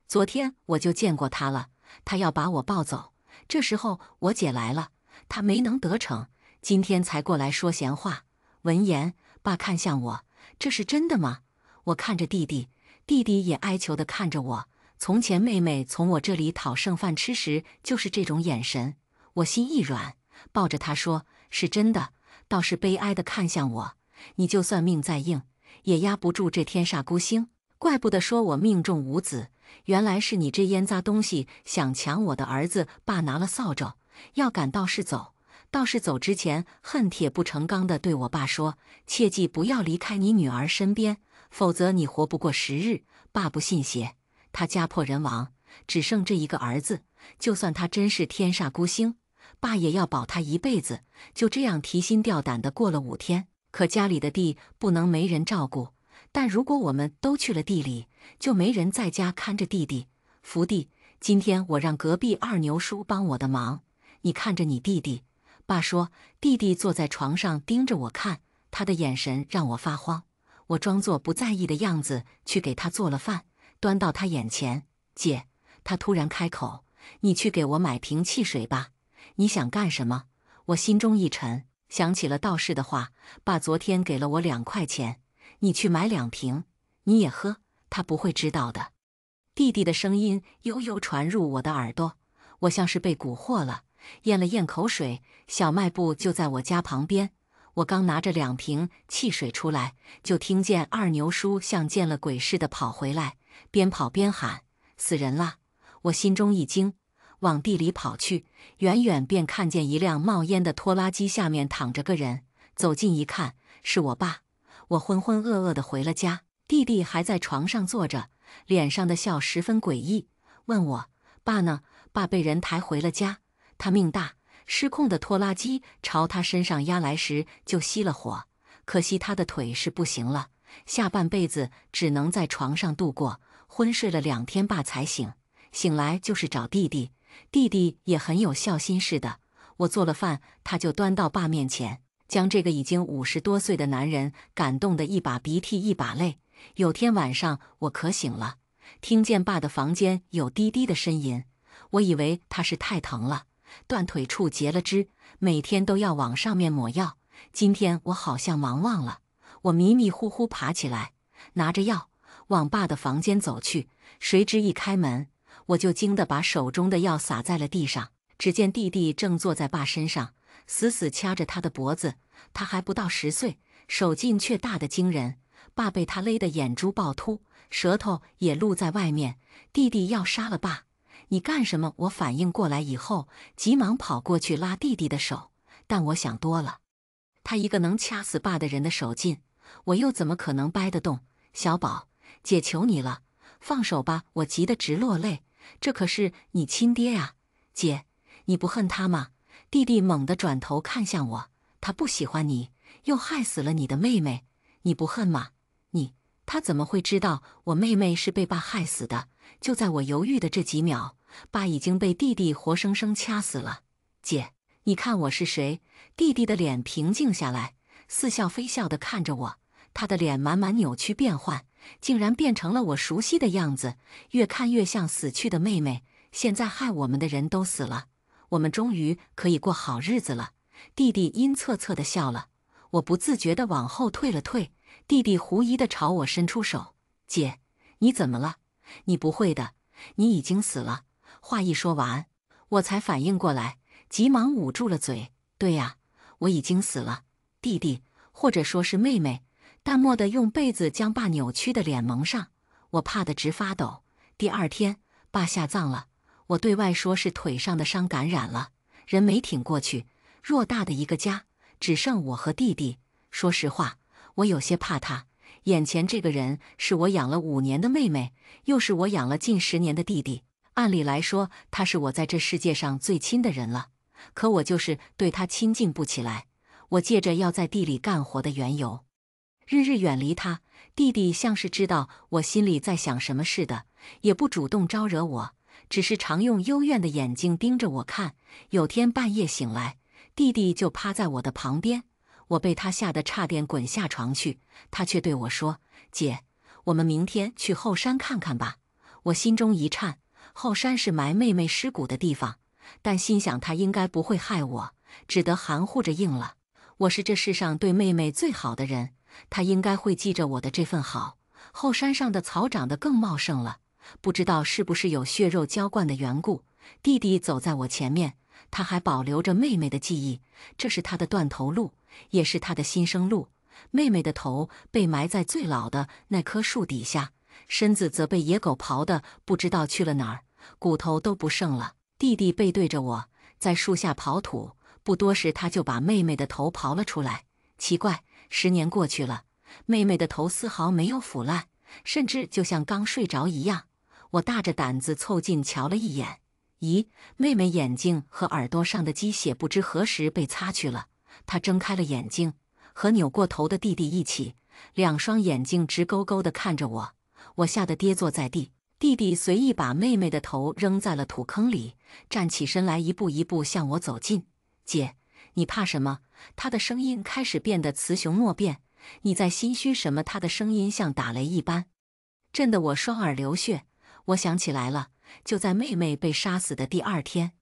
昨天我就见过他了，他要把我抱走。这时候我姐来了，他没能得逞，今天才过来说闲话。闻言，爸看向我：“这是真的吗？”我看着弟弟，弟弟也哀求地看着我。从前妹妹从我这里讨剩饭吃时，就是这种眼神。我心一软，抱着他说：“是真的。”倒是悲哀地看向我：“你就算命再硬，也压不住这天煞孤星。怪不得说我命中无子，原来是你这烟杂东西想抢我的儿子。”爸拿了扫帚，要赶道士走。道士走之前，恨铁不成钢地对我爸说：“切记不要离开你女儿身边，否则你活不过10日。”爸不信邪，他家破人亡，只剩这一个儿子，就算他真是天煞孤星，爸也要保他一辈子。就这样提心吊胆地过了5天。可家里的地不能没人照顾，但如果我们都去了地里，就没人在家看着弟弟。福弟，今天我让隔壁二牛叔帮我的忙，你看着你弟弟。爸说。弟弟坐在床上盯着我看，他的眼神让我发慌。我装作不在意的样子去给他做了饭，端到他眼前。姐，他突然开口：“你去给我买瓶汽水吧。”你想干什么？我心中一沉，想起了道士的话，爸昨天给了我2块钱，你去买2瓶，你也喝，他不会知道的。弟弟的声音悠悠传入我的耳朵，我像是被蛊惑了，咽了咽口水。小卖部就在我家旁边，我刚拿着2瓶汽水出来，就听见二牛叔像见了鬼似的跑回来，边跑边喊：“死人啦！”我心中一惊，往地里跑去，远远便看见一辆冒烟的拖拉机下面躺着个人，走近一看，是我爸。我浑浑噩噩地回了家，弟弟还在床上坐着，脸上的笑十分诡异，问我：“爸呢？”爸被人抬回了家，他命大。失控的拖拉机朝他身上压来时就熄了火，可惜他的腿是不行了，下半辈子只能在床上度过，昏睡了2天，爸才醒。醒来就是找弟弟，弟弟也很有孝心似的。我做了饭，他就端到爸面前，将这个已经50多岁的男人感动得一把鼻涕一把泪。有天晚上我可醒了，听见爸的房间有滴滴的呻吟，我以为他是太疼了，断腿处截了肢，每天都要往上面抹药。今天我好像忙忘了，我迷迷糊糊爬起来，拿着药往爸的房间走去，谁知一开门，我就惊得把手中的药洒在了地上。只见弟弟正坐在爸身上，死死掐着他的脖子。他还不到10岁，手劲却大得惊人。爸被他勒得眼珠暴突，舌头也露在外面。弟弟要杀了爸！你干什么？我反应过来以后，急忙跑过去拉弟弟的手，但我想多了。他一个能掐死爸的人的手劲，我又怎么可能掰得动？小宝，姐求你了，放手吧！我急得直落泪。这可是你亲爹呀，姐，你不恨他吗？弟弟猛地转头看向我，他不喜欢你，又害死了你的妹妹，你不恨吗？他怎么会知道我妹妹是被爸害死的？就在我犹豫的这几秒，爸已经被弟弟活生生掐死了。姐，你看我是谁？弟弟的脸平静下来，似笑非笑地看着我，他的脸慢慢扭曲变换，竟然变成了我熟悉的样子，越看越像死去的妹妹。现在害我们的人都死了，我们终于可以过好日子了。弟弟阴恻恻地笑了，我不自觉地往后退了退。弟弟狐疑地朝我伸出手：“姐，你怎么了？你不会的，你已经死了。”话一说完，我才反应过来，急忙捂住了嘴。对呀，我已经死了。弟弟，或者说是妹妹，淡漠地用被子将爸扭曲的脸蒙上，我怕得直发抖。第2天，爸下葬了，我对外说是腿上的伤感染了，人没挺过去。偌大的一个家，只剩我和弟弟。说实话，我有些怕他。眼前这个人是我养了5年的妹妹，又是我养了近10年的弟弟。按理来说，他是我在这世界上最亲的人了，可我就是对他亲近不起来。我借着要在地里干活的缘由，日日远离他。弟弟像是知道我心里在想什么似的，也不主动招惹我，只是常用幽怨的眼睛盯着我看。有天半夜醒来，弟弟就趴在我的旁边，我被他吓得差点滚下床去，他却对我说：“姐，我们明天去后山看看吧。”我心中一颤，后山是埋妹妹尸骨的地方，但心想他应该不会害我，只得含糊着应了。我是这世上对妹妹最好的人，她应该会记着我的这份好。后山上的草长得更茂盛了，不知道是不是有血肉浇灌的缘故，弟弟走在我前面，他还保留着妹妹的记忆，这是他的断头路，也是他的新生路。妹妹的头被埋在最老的那棵树底下，身子则被野狗刨得不知道去了哪儿，骨头都不剩了。弟弟背对着我，在树下刨土，不多时他就把妹妹的头刨了出来。奇怪，10年过去了，妹妹的头丝毫没有腐烂，甚至就像刚睡着一样。我大着胆子凑近瞧了一眼，咦，妹妹眼睛和耳朵上的鸡血不知何时被擦去了。她睁开了眼睛，和扭过头的弟弟一起，两双眼睛直勾勾地看着我。我吓得跌坐在地，弟弟随意把妹妹的头扔在了土坑里，站起身来，一步一步向我走近。姐，你怕什么？他的声音开始变得雌雄莫辨。你在心虚什么？他的声音像打雷一般，震得我双耳流血。我想起来了，就在妹妹被杀死的第2天，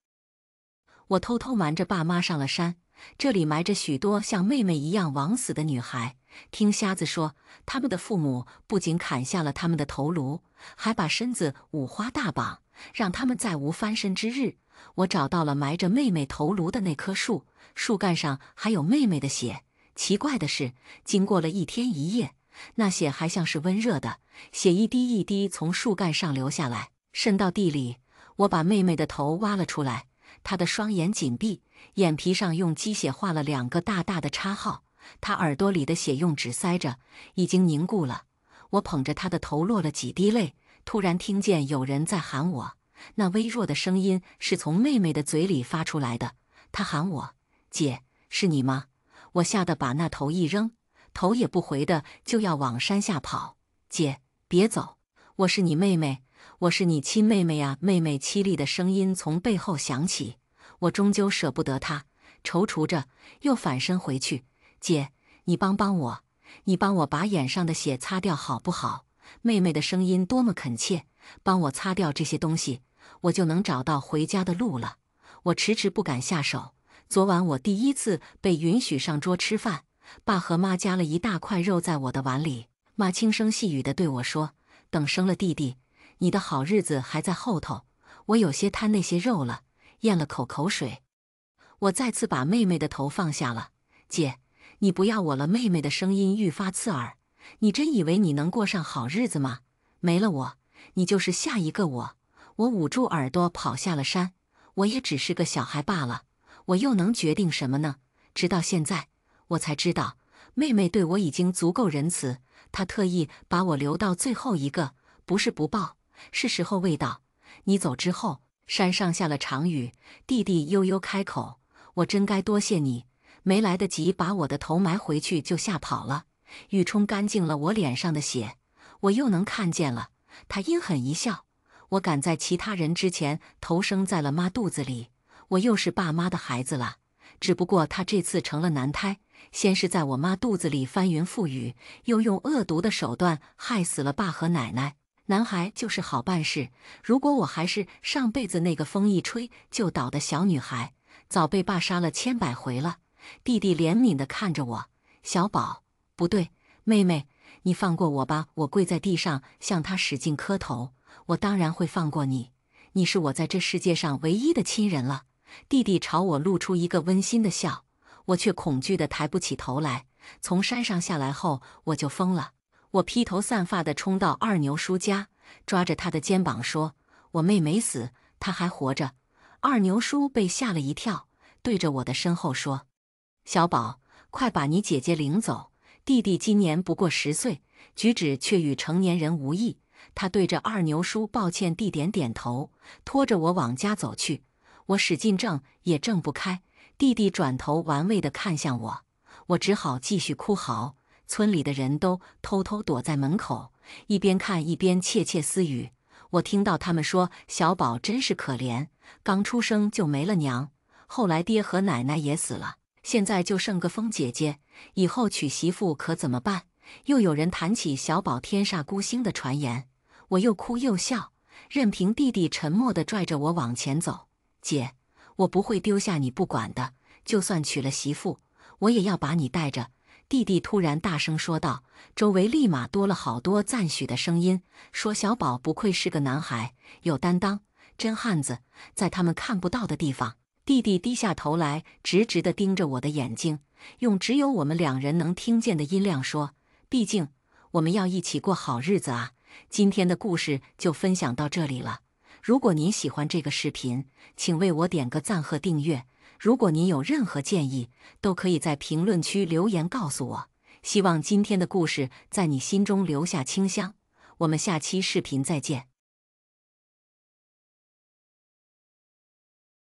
我偷偷瞒着爸妈上了山，这里埋着许多像妹妹一样枉死的女孩。听瞎子说，他们的父母不仅砍下了他们的头颅，还把身子五花大绑，让他们再无翻身之日。我找到了埋着妹妹头颅的那棵树，树干上还有妹妹的血。奇怪的是，经过了1天1夜，那血还像是温热的，血一滴一滴从树干上流下来，渗到地里。我把妹妹的头挖了出来，她的双眼紧闭，眼皮上用鸡血画了2个大大的叉号。她耳朵里的血用纸塞着，已经凝固了。我捧着她的头落了几滴泪，突然听见有人在喊我，那微弱的声音是从妹妹的嘴里发出来的。她喊我：“姐，是你吗？”我吓得把那头一扔，头也不回的就要往山下跑。姐，别走，我是你妹妹，我是你亲妹妹呀！妹妹凄厉的声音从背后响起。我终究舍不得她，踌躇着又反身回去。姐，你帮我，你帮我把眼上的血擦掉好不好？妹妹的声音多么恳切，帮我擦掉这些东西，我就能找到回家的路了。我迟迟不敢下手。昨晚我第1次被允许上桌吃饭，爸和妈夹了一大块肉在我的碗里，妈轻声细语地对我说：“等生了弟弟，你的好日子还在后头。”我有些贪那些肉了，咽了口水。我再次把妹妹的头放下了。姐，你不要我了。妹妹的声音愈发刺耳。你真以为你能过上好日子吗？没了我，你就是下一个我。我捂住耳朵跑下了山。我也只是个小孩罢了，我又能决定什么呢？直到现在，我才知道，妹妹对我已经足够仁慈，她特意把我留到最后一个，不是不报，是时候未到。你走之后，山上下了场雨，弟弟悠悠开口：“我真该多谢你，没来得及把我的头埋回去就吓跑了。”雨冲干净了我脸上的血，我又能看见了。他阴狠一笑：“我赶在其他人之前投生在了妈肚子里，我又是爸妈的孩子了。只不过他这次成了男胎，先是在我妈肚子里翻云覆雨，又用恶毒的手段害死了爸和奶奶。男孩就是好办事，如果我还是上辈子那个风一吹就倒的小女孩，早被爸杀了千百回了。”弟弟怜悯地看着我：“小宝，不对，妹妹，你放过我吧。”我跪在地上向他使劲磕头：“我当然会放过你，你是我在这世界上唯一的亲人了。”弟弟朝我露出一个温馨的笑，我却恐惧地抬不起头来。从山上下来后，我就疯了。我披头散发地冲到二牛叔家，抓着他的肩膀说：“我妹没死，她还活着。”二牛叔被吓了一跳，对着我的身后说：“小宝，快把你姐姐领走。”弟弟今年不过10岁，举止却与成年人无异。他对着二牛叔抱歉地点点头，拖着我往家走去。我使劲挣也挣不开，弟弟转头玩味地看向我，我只好继续哭嚎。村里的人都偷偷躲在门口，一边看一边窃窃私语。我听到他们说小宝真是可怜，刚出生就没了娘，后来爹和奶奶也死了，现在就剩个疯姐姐，以后娶媳妇可怎么办？又有人谈起小宝天煞孤星的传言，我又哭又笑，任凭弟弟沉默地拽着我往前走。姐，我不会丢下你不管的，就算娶了媳妇，我也要把你带着。弟弟突然大声说道，周围立马多了好多赞许的声音，说小宝不愧是个男孩，有担当，真汉子。在他们看不到的地方，弟弟低下头来，直直地盯着我的眼睛，用只有我们两人能听见的音量说：“毕竟我们要一起过好日子啊。”今天的故事就分享到这里了。如果您喜欢这个视频，请为我点个赞和订阅。如果您有任何建议，都可以在评论区留言告诉我。希望今天的故事在你心中留下清香。我们下期视频再见。